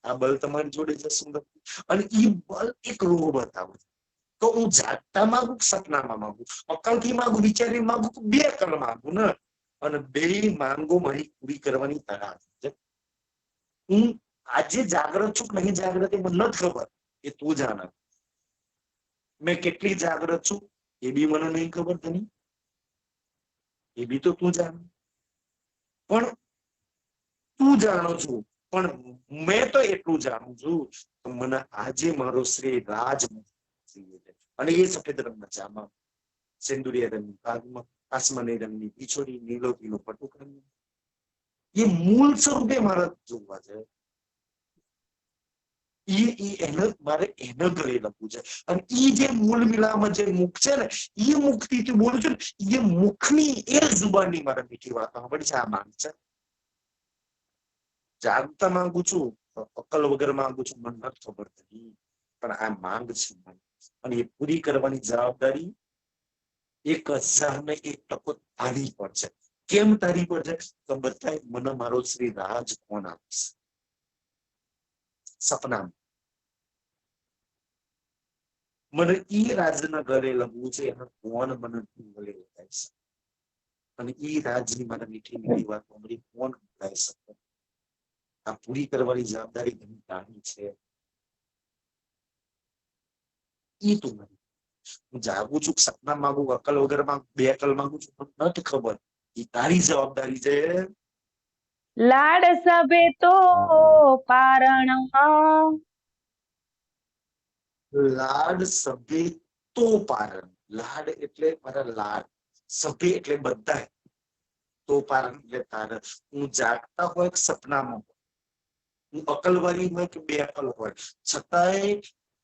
આ બળ તમારી જોડે છે સુંદર. અને એ બળ એક રૂહ બતાવે છે. તો હું જાગતા માંગુ, સપનામાં માંગુ, અકલથી માંગુ, વિચારી માંગુ, 2 અકલ માંગુ ને, અને 2 માંગો મારી પૂરી કરવાની તરાસ છે. હું આજે જાગ્રત છું કે નહીં જાગ્રત એ મને નથી ખબર, એ તું જાણે. મેં કેટલી જાગ્રત છું એ બી મને નહીં ખબર, તને એ બી તો તું જાણ. પણ તું જાણો છું, પણ મેં તો એટલું જાણું છું કે મને આજે મારો શ્રી રાજ અને એ સફેદ રંગના જામા, સિંદુરિયા રંગની ભાગમાં, આસમાની રંગની પીછોડી, નીલોતીનું પટુક રંગ, એ મૂળ સ્વરૂપે મારે જોવા છે. મારે એને ગળે લખવું છે. અને એ જે મૂળ મિલામાં જે મુખ છે ને, એ મુખથી બોલું છું ને, એ મુખની એ જુબાનની મારે મીઠી વાત સાંભળી છે. આ માંગ છે. જાગતા માંગુ છું, અકલ વગર માંગુ છું, મને નથી ખબર નથી, પણ આ માંગ છે. અને એ પૂરી કરવાની જવાબદારી 1001% તારી પર છે. કેમ તારી પર છે? તો બધા મને મારો શ્રી રાજ કોણ આપશે સપનામાં. મને ઈ રાજના ઘરે લખવું છે, એનો કોણ મને ગળે લખાય છે. અને ઈ રાજની મારા મીઠી મીઠી વાત સાંભળી કોણ લખાઈ શકે? આ પૂરી કરવાની જવાબદારી ઘણી નાની છે. ઈ તું મને. હું જાગું છું, સપના માંગુ, અકલ વગર માંગુ, 2 અકલ માંગુ છું, પણ નથી ખબર. ઈ તારી જવાબદારી છે. લાડ સભે તો પારણમાં, લાડ સભે તો પારણ. લાડ એટલે મારા લાડ, સભે એટલે બધા, તો પારણ એટલે તારણ. હું જાગતા હોય સપનામાં, હું અકલવાળી હોય કે 2 અકલ હોય, છતાંય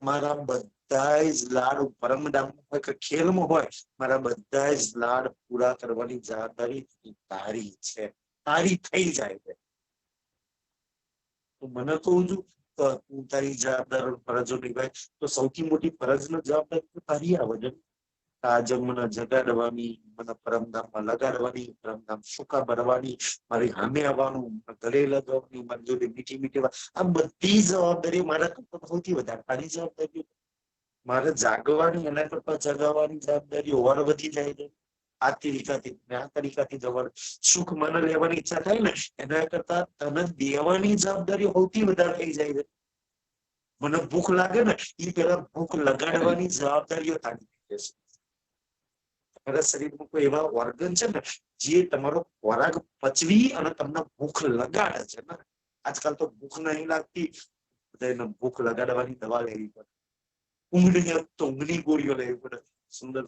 મારા બધા જ લાડ પરમધામ હોય કે ખેલમાં હોય, મારા બધા જ લાડ પૂરા કરવાની જવાબદારી તારી છે. તારી થઈ જાય છે. તો મને કહું છું તો તું તારી જવાબદાર ફરજો નિભાય, તો સૌથી મોટી ફરજ નો જવાબદારી તો તારી આવે છે. આ જન્મને જગાડવાની, મને પરમધામમાં લગાડવાની, પરમધામ સુખા ભરવાની, મારી સામે આવવાનું, ગળે લગાવવાની, મારી જોડે મીઠી મીઠી વાત, આ બધી જવાબદારી મારા કરતા સૌથી વધારે તારી જવાબદારી. મારે જાગવાની, એના કરતા જગાવવાની જવાબદારી ઓર વધી જાય છે. આ તરીકાથી આ તરીકાથી જવાનું. સુખ મને લેવાની ઈચ્છા થાય ને, એના કરતા તને દેવાની જવાબદારી સૌથી વધારે થઈ જાય છે. મને ભૂખ લાગે ને, એ પેલા ભૂખ લગાડવાની જવાબદારીઓ તારી થઈ જશે. તમારા શરીરમાં કોઈ એવા ઓર્ગન છે ને જે તમારો ખોરાક પચવી અને તમને ભૂખ લગાડે છે ને. આજકાલ તો ભૂખ નહીં લાગતી, બધાને ભૂખ લગાડવાની દવા લેવી પડે, ઊંઘની ગોળીઓ લેવી પડે. સુંદર.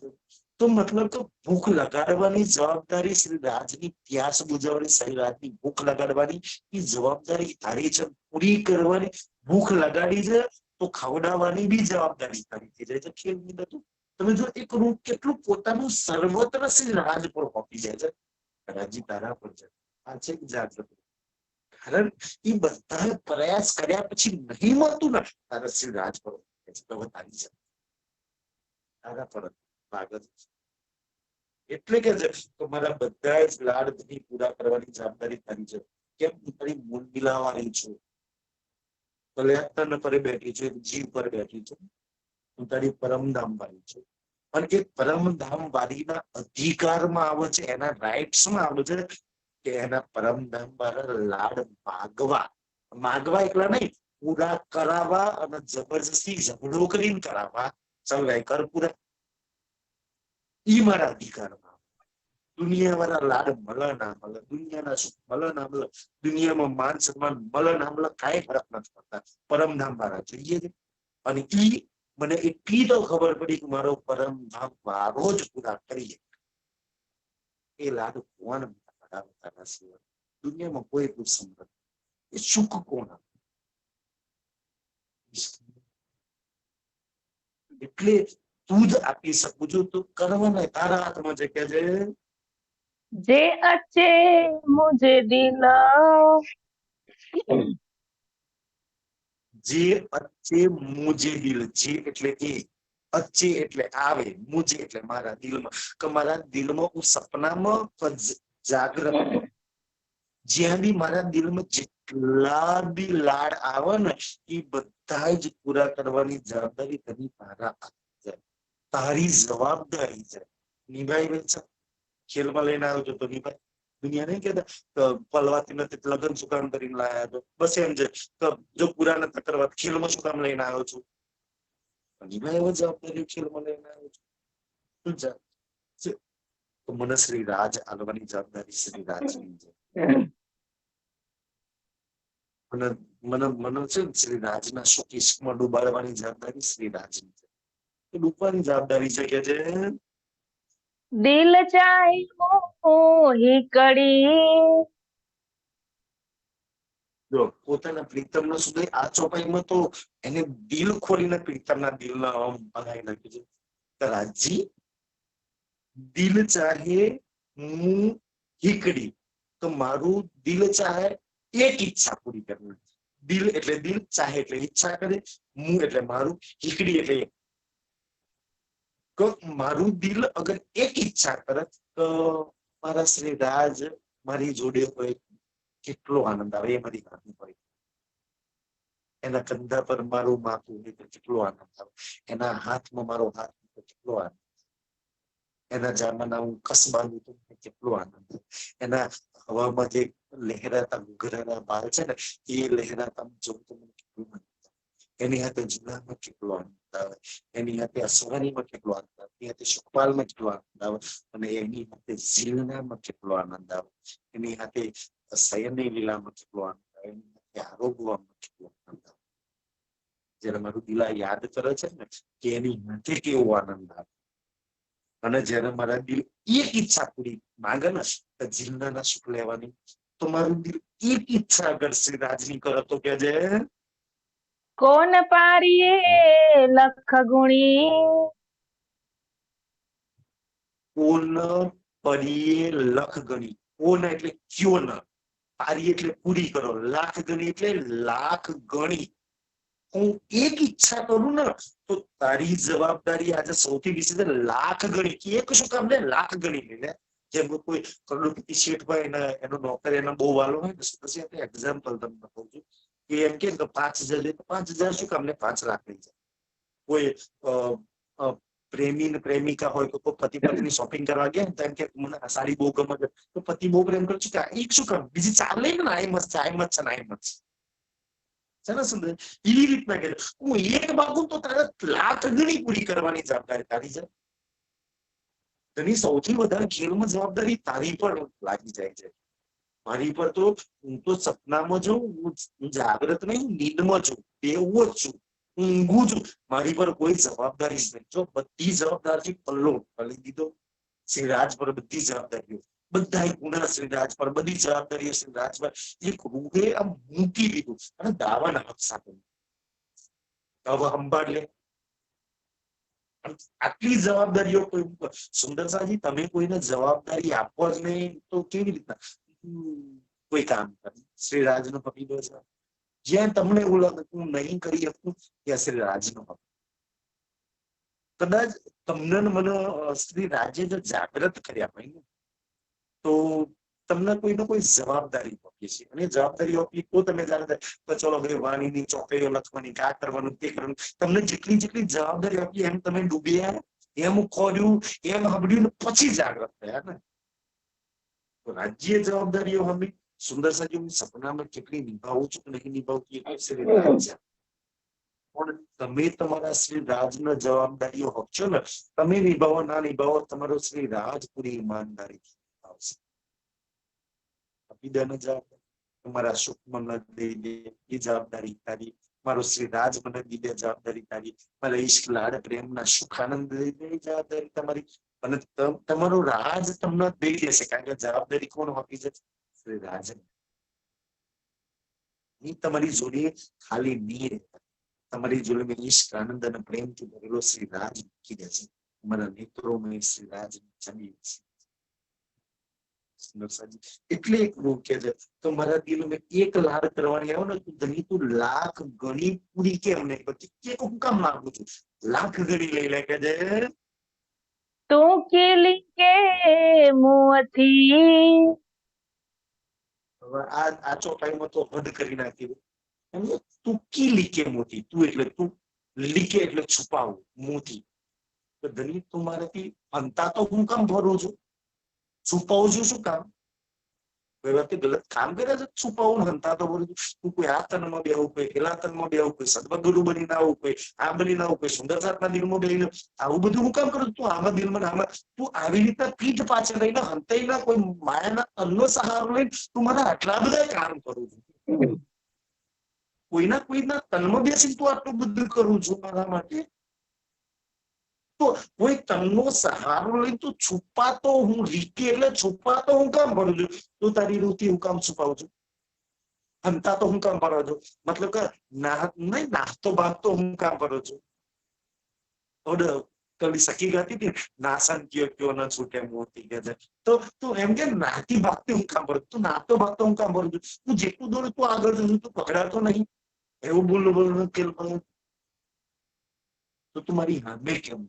તો મતલબ તો ભૂખ લગાડવાની જવાબદારી શ્રી રાજની, પ્યાસ બુજાવવાની શ્રી રાજની, ભૂખ લગાડવાની એ જવાબદારી તારી છે. પૂરી કરવાની, ભૂખ લગાડી છે તો ખવડાવવાની બી જવાબદારી તારી થઈ જાય છે. ખેલની બધું તમે જો એક રૂપ કેટલું પોતાનું સર્વત્ર શ્રી રાજ પર હોપી જાય છે. રાજી તારા પર છે. આ છે જાગૃતિ. કારણ એ બધા પ્રયાસ કર્યા પછી નહીં મળતું ને, તારા શ્રી રાજ પર તારી છે. તારા પર ભાગત. એટલે કે છે તો મારા બધા જ લાડ પૂરા કરવાની જવાબદારી તારી છે. કેમ? હું તારી મૂળ મિલાવાની છું. ભલે તન પર બેઠી છે, જીવ પર બેઠી છે, હું તારી પરમધામ વાળી છું. અને એ પરમધામ વાળીના અધિકારમાં આવે છે, એના રાઇટ્સમાં આવે છે કે એના પરમધામ વાળા લાડ માગવા એકલા નહીં, પૂરા કરાવવા અને જબરજસ્તી ઝઘડો કરીને કરાવવા. ચાલ કર પૂરા. ઈ મારા અધિકારમાં. દુનિયાવાળા લાડ મળે ના મળે, દુનિયાના સુખ મળે ના મળે, દુનિયામાં માન સન્માન મળે ના મળે, કાંઈ ફરક નથી પડતા. પરમધામ મારા જોઈએ છે. અને ઈ મને એટલી તો ખબર પડી કે મારો પરમધામ મારો જ પૂરા કરીએ એ લાડ કોણ પડાવતા સિવાય દુનિયામાં કોઈ પૂછશે એ સુખ કોણ આપે? એટલે તું જ આપી શકું છું, તું કરવાના તારા હાથમાં છે કે जे अच्छे मुझे दिल જે અચ્છે મુજે દિલ, જે એટલે એ, અચ્છે એટલે આવે, મુજે એટલે મારા દિલમાં, કે મારા દિલમાં હું સપનામાં જાગ્રતમાં જ્યાં બી મારા દિલમાં જેટલા બી લાડ આવે ને એ બધા જ પૂરા કરવાની જવાબદારી તને તારા હાથમાં છે. તારી જવાબદારી છે. નિભાઈ છે. ખેલમાં લઈને આવ્યો છો તો નિભાઈ. દુનિયા નહીં કેતા પલવાતી નથી લગ્ન શું કામ કરીને લાયા છો, બસ એમ છે. જો પૂરા નથી કરવા ખેલમાં શું કામ લઈને આવ્યો છું, નિભાઈ જવાબદારી ખેલમાં લઈને આવ્યો છું. તો મને શ્રી રાજ આલવાની જવાબદારી શ્રી રાજની છે. મને મને મને છે શ્રી રાજના સુકીશમાં ડૂબાડવાની જવાબદારી શ્રી રાજની છે. તો ડૂબવાની જવાબદારી છે કે છે दिल चाहे मोही कड़ी જો પોતાના પ્રીતમનો સુધી આ ચોપાઈમાં તો એને દિલ ખોલીને પ્રીતમના દિલના આમ બનાવી નાખ્યું છે. રાજી દિલ ચાહે હું હીકડી, તો મારું દિલ ચાહે એક ઈચ્છા પૂરી કરવી. દિલ એટલે દિલ, ચાહે એટલે ઈચ્છા કરે, હું એટલે મારું, હીકડી એટલે એક. તો મારું દિલ અગર એક ઈચ્છા કરે તો મારા શ્રી રાજ મારી જોડે હોય કેટલો આનંદ આવે એ મારી વાત હોય. એના કંધા પર મારું માથું હોય તો કેટલો આનંદ આવે, એના હાથમાં મારો હાથ હોય તો કેટલો આનંદ, એના જામાના હું કસ બાંધું તો કેટલો આનંદ આવે, એના હવામાં જે લહેરાતા ઘૂઘરાના બાલ છે ને એ લહેરાતા જોઉં તો મને કેટલું આનંદ આવે. એની હાથે જુલામાં કેટલો આનંદ આવે, એની હાથે અસવારીમાં કેટલો આનંદ આવે, એની હાથે સુખપાલમાં કેટલો આનંદ આવે, અને એની હાથે ઝીલનામાં કેટલો આનંદ આવે, એની હાથે શયનની લીલામાં કેટલો આનંદ આવે, એની હાથે આરોગવામાં કેટલો આનંદ આવે. જયારે મારું દિલા યાદ કરે છે ને કે એની હાથે કેવો આનંદ આવે, અને જયારે મારા દિલ એક ઈચ્છા પૂરી માંગે ને જીલના સુખ લેવાની, તો મારું દિલ એક ઈચ્છા અગર શ્રી રાજની કરે તો કે છે કોન પારીએ લખ ગુણી કોન પરીએ લખ ગણી. કોન એટલે ક્યો ન, પારી એટલે પૂરી કરો, લાખ ગણી એટલે લાખ ગણી. હું એક ઈચ્છા કરું ને તો તારી જવાબદારી આજે સૌથી વિશે છે લાખ ગણી. એક શું કામ ને લાખ ગણી લઈને, જેમ કોઈ કરોડપતિ શેઠ હોય ને એનો નોકર એનો બહુ વાલો હોય ને, પછી આપણે એક્ઝામ્પલ તમને કહું છું કે એમ કે 5,000 લે તો 5,000 શું કામ ને 5 લાખ લઈ જાય. કોઈ પ્રેમી ને પ્રેમિકા હોય તો પતિ પત્ની શોપિંગ કરવા ગયા તો એમ કે મને આ સાડી બહુ ગમે છે, તો પતિ બહુ પ્રેમ કરે છે કે એક શું કામ બીજી 4 લઈ ને આઈ મત છે, આઈ મત છે ને આઈ મત છે ને સુંદર. એવી રીતના કે હું એક માગું તો તારે લાખ ગણી પૂરી કરવાની જવાબદારી તારી છે. તેની સૌથી વધારે ખેલમાં જવાબદારી તારી પર લાગી જાય છે. મારી પર તો હું તો સપનામાં છું, હું જાગ્રત નહીં, નીંદમાં છું, બેવું જ છું, ઊંઘું છું, મારી પર કોઈ જવાબદારી જ નહીં. જો બધી જવાબદારી પલ્લો પલી દીધો શ્રી રાજ પર, બધી જવાબદારીઓ બધા ગુના શ્રી રાજ પર, બધી જવાબદારીઓ શ્રી રાજ પર એક રૂહે આમ મૂકી દીધું અને દાવાના હક સાથે હવે સંભાળ લે. આટલી જવાબદારીઓ કોઈ સુંદરસાજી તમે કોઈને જવાબદારી આપો જ નહીં તો કેવી રીતના કોઈ કામ કરે? શ્રી રાજનો પકીદો છે. જ્યાં તમને એવું લાગે હું નહીં કરી શકું ત્યાં શ્રી રાજનો પકીદો. કદાચ તમને મને શ્રી રાજે જો જાગ્રત કર્યા હોય ને તો તમને કોઈને કોઈ જવાબદારી આપીએ છીએ, અને જવાબદારી આપી તો તમે જાણે તો ચલો ભાઈ વાણીની ચોપડીઓ લખવાની, આ કરવાનું તે કરવાનું, તમને જેટલી જેટલી જવાબદારી આપી એમ તમે ડૂબ્યા, એમ ખોર્યું, એમ હબડ્યું ને પછી જાગ્રત થયા ને. તો રાજ્ય જવાબદારીઓ હમી સુંદર સાજી હું સપનામાં કેટલી નિભાવું છું કે નહીં નિભાવતી એ શ્રી રાજ છે. પણ તમે તમારા શ્રી રાજના જવાબદારીઓ આપશો ને, તમે નિભાવો ના નિભાવો તમારો શ્રી રાજ પૂરી ઈમાનદારી બીજાને જવાબદારી, તમારા સુખ મને દઈ દે એ જવાબદારી તારી, મારો શ્રી રાજ મને દઈ દે જવાબદારી તારી, મારા ઈશ્ક લાડ પ્રેમના સુખ આનંદ દઈ દે એ જવાબદારી તમારી, અને તમારું રાજ તમને દઈ દેશે, કારણ કે જવાબદારી કોણ આપી છે? શ્રી રાજ. એ તમારી જોડે ખાલી નહીં રહેતા, તમારી જોડે મેં ઈશ્ક આનંદ અને પ્રેમથી ભરેલો શ્રી રાજ મૂકી દે છે. તમારા નેત્રોમાં શ્રી રાજ જમી છે. એટલે એક રૂપ કે છે તો મારા દિલમાં એક લાડ કરવાની આવે ને તો ધણી તું લાખ ગણી પૂરી કેમ નહીં કરતી? એક હું કામ માંગુ છું, લાખ ગણી લઈ લે કે છે તું કીલી કે મોતી. હવે આ ચોપાઈમાં તો હદ કરી નાખી. તું કી લીકે મોતી, તું એટલે તું, લીકે એટલે છુપાવું, મોતી. તો ધણી તું મારાથી અંતા તો હું કામ ભરું છું, છુપાવું છું શું કામ? કોઈ વ્યક્તિ ગલત કામ કરે છે, છુપાવું હંતા તો ભરું છું. તું કોઈ આ તનમાં બેવું, કોઈ પેલા તનમાં બેવું, કોઈ સદબગુરુ બનીને આવું, કોઈ આ બનીને આવું, કોઈ સુંદર સાતના દિલમાં બેહીને આવું બધું હું કામ કરું? તું આમાં દિલમાં આમાં તું આવી રીતના પીઠ પાછળ રહીને હંતાઈના કોઈ માયાના તનનો સહારો લઈને તું મારા આટલા બધા કામ કરું છું. કોઈના તનમાં બેસીને તું આટલું બધું કરું છું મારા માટે. તો કોઈ તનનો સહારો લઈને તું છુપાતો હું રીકે એટલે છુપાતો હું કામ ભરું છું? તું તારી રૂથી હું કામ છુપાવું છું? હંતા તો હું કામ ભરો છું? મતલબ કે નહીં નાખતો ભાગતો હું કામ ભરો છું? કવિ સખી ગાતી હતી નાસન કયો ન છૂટે મોતી કે છે. તો તું એમ કે નાતી ભાગતી હું કામ ભરું? તું નાતો ભાગતો હું કામ ભરું છું? તું જેટલું દોડે તું આગળ જશું, તું પકડાતો નહીં. એવું બોલું તો તું મારી હામે કેમ?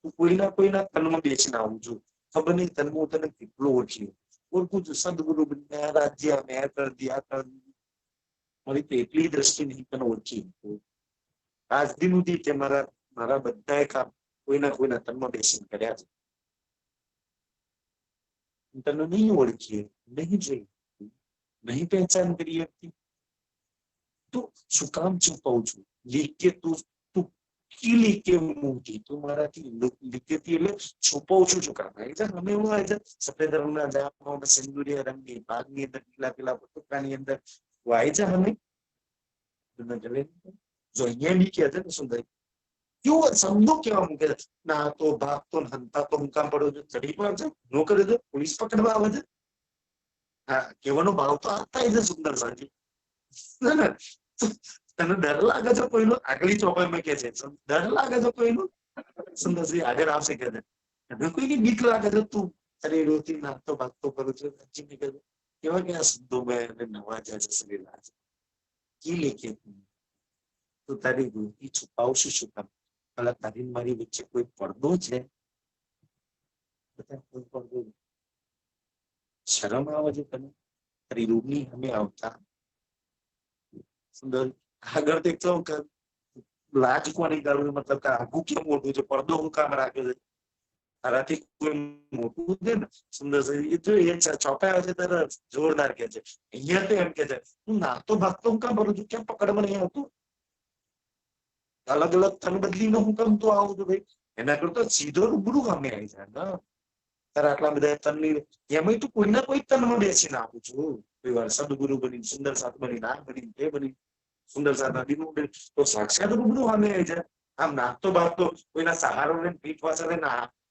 તું કોઈના તનમાં બેસીને આવું છું. ખબર નહીં તનમાં તને કેટલો ઓળખ્યો, ઓળખું છું. સદગુરુ બન્યા, રાજ્ય મેં કર દિયા કર, મારી તો એટલી દ્રષ્ટિ નહીં તને ઓળખી. આજ દિન સુધી કે મારા બધા કામ કોઈના તનમાં બેસીને કર્યા છે. તને નહીં ઓળખીએ, નહીં જોઈ, નહીં પહેચાન કરી હતી. તું શું કામ છુપાવું છું? લીકે તું લીકે મૂકી તું મારાથી લીકેથી એટલે છુપાવું છું શું કામ? આવી જાય અમે એવું આવી જાય સફેદ રંગના જામા સિંદુરિયા રંગની બાગની અંદર પીલા પટુકાની અંદર આવી જાય અમે જો અહીંયા બી કહે છે ને સુંદર કેવો શબ્દો કેવા મૂકે છે, ના તો ભાગતો હંતા તો હું કામ પડ્યો છું, ચડી પણ છે નો કરે છે, પોલીસ પકડવા આવે છે. હા, કેવાનો ભાવ તો આ થાય છે સુંદર સાજી. તને ડર લાગે છે કોઈનો? આગલી ચોપાઈમાં કે છે ડર લાગે છે કોઈનો? સુંદરસિંહ આગળ આવશે કે છે કોઈની બીક લાગે છે? તું અરે રોતી નાખતો ભાગતો કરું છું, કેવા કેવા શબ્દો મેં નવાજા છે શરીર આજે કી લેખે તું તારી રોતી છુપાવશું શું કામ? ભલા તારી મારી વચ્ચે કોઈ પડદો છે? કોઈ પડદો શરમ આવે છે તને તારી રૂમની અમે આવતા? સુંદર આગળ દેખતો લાજ કોની ગાળું, મતલબ કે આગું કેમ મોટું છે, પડદો હું કામ રાખે છે? તારાથી કોઈ મોટું છે ને સુંદર એ જો એ ચોપાય આવે છે ત્યારે જોરદાર કે છે. અહીંયા તો એમ કે છે તું નાતો ભાગતો હું કામ ભરું છું, કેમ પકડમાં નહીં આવતું? અલગ અલગ તન બદલીને હું કામ તો આવું છું ભાઈ? એના કરતા સીધો રૂબરૂ સામે આવી જાય ને. તારા આટલા બધા તનની એમાં તું કોઈના કોઈ તનમાં બેસીને આવું છું. કોઈ વાર સદગુરુ બની, સુંદર સાથ બની, ના બની, તે બની, સુંદર સાથ બની તો સાક્ષાત રૂબરૂ સામે આવી જાય. આમ નાખતો ભાગતો કોઈના સહારો લઈને પીઠ પાછળ લઈને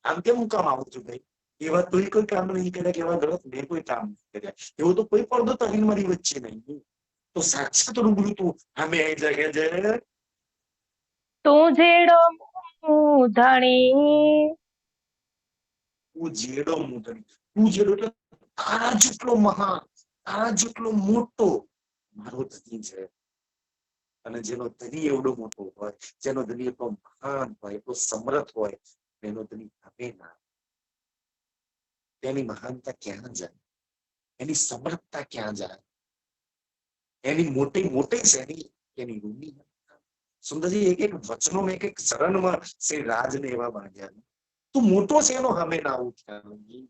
આમ કેમ હું કામ આવું છું ભાઈ? એવા તો કોઈ કામ નહીં કર્યા કે એવા ગલત મેં કોઈ કામ નહીં કર્યા, એવો તો કોઈ પડદો તહીન મારી વચ્ચે નહીં. તો સાક્ષાત રૂબરૂ તું સામે આવી જાય છે. તું જેડો ધણી, તું જેડો મૂંધણી, તું જેડો એટલે તારા જેટલો મહાન, તારા જેટલો મોટો મારો ધણી છે. અને જેનો ધણી એવડો મોટો હોય, જેનો ધણી એટલો મહાન હોય, એટલો સમર્થ હોય, એનો ધણી આપે ના, તેની મહાનતા ક્યાં જાય? એની સમર્થતા ક્યાં જાય? એની મોટી છે એની રૂની. સુંદરજી એક એક વચનો એક એક ચરણમાં શ્રી રાજને એવા બાંધ્યા. તું મોટો છે એનો સામે ના આવું ત્યાં,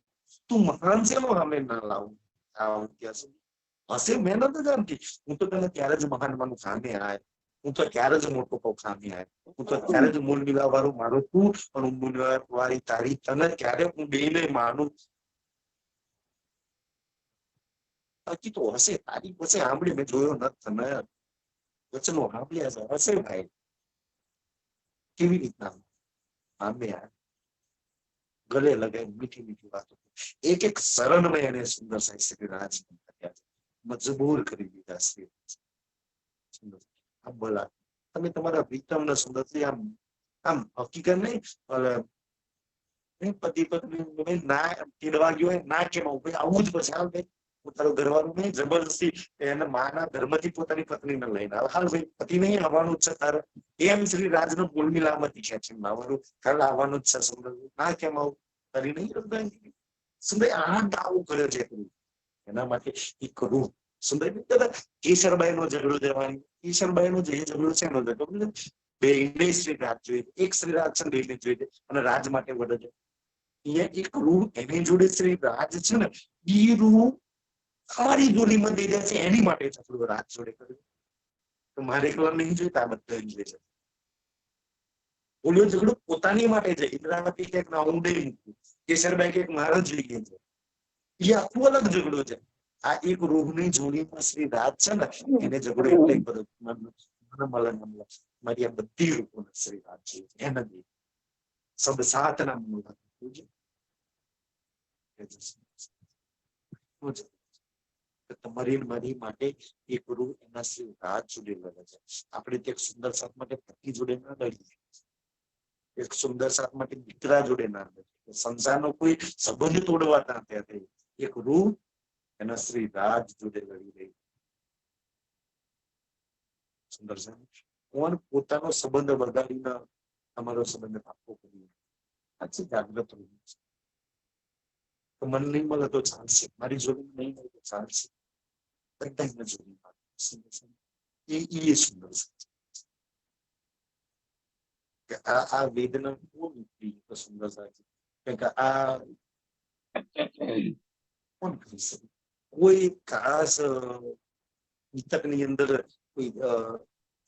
તું મહાન છે એનો સામે ના લાવું આવું ત્યાં સુધી હશે. મહેનત જ જાણતી હું તો તને ત્યારે જ મહાન માનું સામે આય, હું તો ત્યારે જ મોટો કહું સામે આય, હું તો ત્યારે જ મૂળ મિલા વાળું મારું તું પણ મૂળ વાળી તારી તને ત્યારે હું બે ને માનું. બાકી તો હશે, તારી પાસે સાંભળી મેં જોયો નથી તમે વચનો સાંભળ્યા છે, હશે ભાઈ. કેવી રીતના સાંભળે યાર, ગલે લગાવી મીઠી મીઠી વાતો, એક એક શરણમાં એને સુંદર સાહિત્ય શ્રી રાજ મજબૂર કરી દીધા. શ્રી સુંદર આ બોલા તમે તમારા પ્રીતમને સુંદરથી આમ આમ હકીકત નહીં પતિ પત્ની ના તેડવા ગયો હોય ના કેમ આવું ભાઈ આવું જ પછી હાલ ભાઈ તારો ઘરવાળું નહીં જબરદસ્તી એને માના ધર્મથી પોતાની પત્નીને લઈને આવે, હાલ ભાઈ પતિ નહીં આવવાનું જ છે તારે, એમ શ્રી રાજનો ગુલમિલામતી ખેંચીને આવવાનું, કાલે આવવાનું જ છે સુંદર, ના કેમ આવું તારી નહીં સુંદર આ દાવો કર્યો છે એના માટે એ કરવું. સુંદર કેશરબાઈ નો ઝઘડો જવાની, કેશરબાઈ નો જે ઝઘડો છે એનો ઝઘડો બે શ્રી રાજ જોઈએ, એક શ્રી રાજ છે બેને જોઈએ અને રાજ માટે વડે છે. અહીંયા એક રૂ એની જોડે શ્રી રાજ છે ને એ રૂ અમારી જોડીમાં દઈ જાય છે એની માટે ઝઘડો રાજ જોડે કર્યો. તો મારે એકલા નહીં જોઈતા આ બધા જોઈએ છે. બોલ્યો ઝઘડો પોતાની માટે છે, ઇન્દ્રાવતી ક્યાંક ના હું દઈ મૂકું, કેશરબાઈ ક્યાંક મારા જોઈએ છે, એ આખું અલગ ઝઘડો છે. આ એક રૂહની જોડીમાં શ્રી રાજ છે ને એને ઝઘડો એટલે બધો મારી આ બધી રૂપોને શ્રી રાજ છે એને દે સબ સાતના તમારી મારી માટે એક રૂહ એના શ્રી રાજ જોડે લડે છે. આપણે તે એક સુંદર સાથ માટે પતિ જોડે ના લડીએ, એક સુંદર સાથ માટે દીકરા જોડે ના લડીએ, સંસારનો કોઈ સંબંધ તોડવા ના ત્યાં એક રૂહ એના શ્રી રાજ જોડે લડી રહી. સુંદર કોણ પોતાનો સંબંધ બગાડીને તમારો સંબંધ પાકો કરી આથી જાગૃત રહ્યું છે. તો મન નહીં મળે તો ચાલશે, મારી જોડી નહીં મળે તો ચાલશે, બધાને જોડી એ સુંદર છે. આ વેદના કોણ સુંદર છે કે આ કોણ કરી શકે? કોઈ ખાસ વિતક ની અંદર કોઈ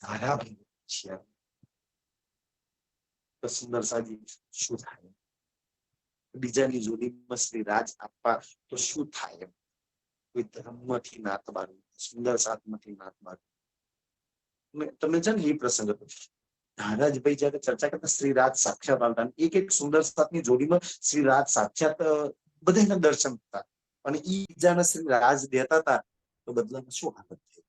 ધારા છે તો સુંદર સાજી શું થાય? બીજાની જોડીમાં શ્રી રાજ આપવા તો શું થાય? કોઈ ધર્મથી નાત બાળવું, સુંદર સાથમાંથી નાત બાળવું. તમે છે ને એ પ્રસંગ હતો મહારાજભાઈ જયારે ચર્ચા કરતા શ્રી રાજ સાક્ષાત આવતા, એક એક સુંદર સાથની જોડીમાં શ્રી રાજ સાક્ષાત બધાના દર્શન થતા અને ઈ બીજાને શ્રી રાજ દેતા હતા તો બદલામાં શું હાલત થઈ?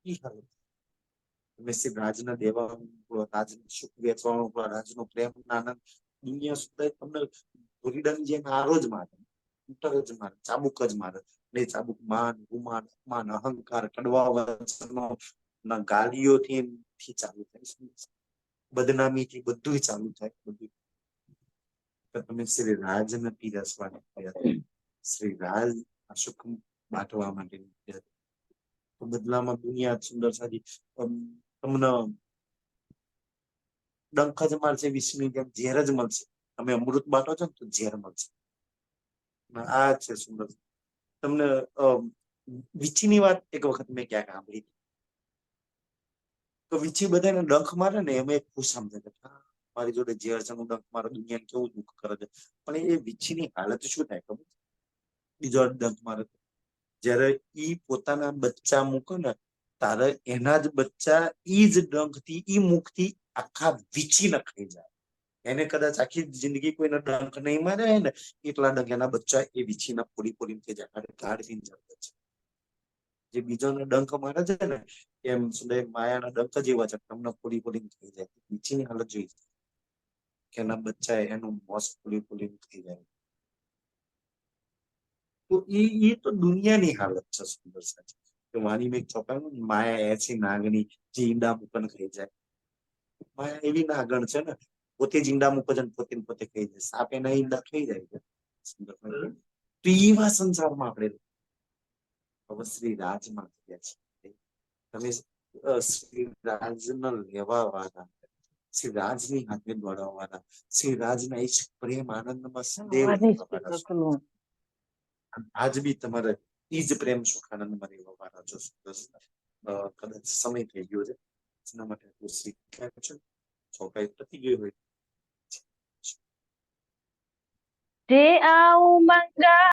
ઈ હાલત તમે શ્રી રાજના દેવાનું, રાજનું સુખ વેચવાનું, રાજનો પ્રેમ આનંદ દુનિયા સુધી તમને ધોરીડાની જેમ આરો જ મારે, ઉત્તર જ મારે, ચાબુક જ મારે. ને ચાબુક માન, ગુમાન, અપમાન, અહંકાર, કડવા વચનો ના ગાલીઓથી ચાલુ થાય, બદનામીથી બધું ચાલુ થાય. બધું તમે શ્રી રાજને પીરસવાની, શ્રી રાજ આ સુખ બાંટવા માટે તો બદલામાં દુનિયા સુંદર સાજી તમને ડંખ જ મળશે, વિષ્ણુ જેમ ઝેર જ મળશે. તમે અમૃત બાટો છો ને તો ઝેર મળશે. આ છે સુંદર. તમને વીછીની વાત એક વખત મેં ક્યાંક સાંભળી તો વીછી બધાને ડંખ મારે ને એમાં એક ખુશ સમજે મારી જોડે ઝેર છે, હું ડંખ મારો, દુનિયાને કેવું દુઃખ કરે છે. પણ એ વીછીની હાલત શું થાય ખબર? બીજો ડંખ મારે જયારે ઈ પોતાના બચ્ચા મૂકે ને તારે એના જ બચ્ચા ઈ જ ડંખથી ઈ મુખથી આખા વીછીને ખાઈ જાય. એને કદાચ આખી જિંદગી કોઈને ડંખ નહીં મારે ને એટલા ડંખ એના બચ્ચા એ વીછીના ફોડી ફોડીને થઈ જાય. ગાઢથી જડે છે. જે બીજોને ડંખ મારે છે ને એમ માયાના ડંખ જેવા છે, તમને ફોડી ફોડીને થઈ જાય. વીછીની હાલત જોઈ કે એના બચ્ચા એનું મોસ ફોડી ફોડીને થઈ જાય. તો એ તો દુનિયાની હાલત છે સુંદર સાચી. તો વાની મેં ચોપાયું માયા એસી નાગણી જે ઈંડા મુકન ખાઈ જાય. માયા એવી નાગણ છે ને પોતે જ ઈંડા મૂકે છે ને પોતે પોતે ખાઈ જાય. સાપ એના ઈંડા ખાઈ જાય છે. તો એવા સંસારમાં આપણે હવે શ્રી રાજમાં થયા છીએ. તમે શ્રી રાજના લેવા વાળા, શ્રી રાજની હાથે દોડાવવાના, શ્રી રાજના ઈશ પ્રેમ આનંદમાં સદૈવ આજ બી તમારે ઈ જ પ્રેમ સુખ આનંદમાં રહેવાના છો. કદાચ સમય થઈ ગયો છે એના માટે શીખ્યા છે. ચોપાઈ પતી ગઈ હોય જે આ ઉમંગા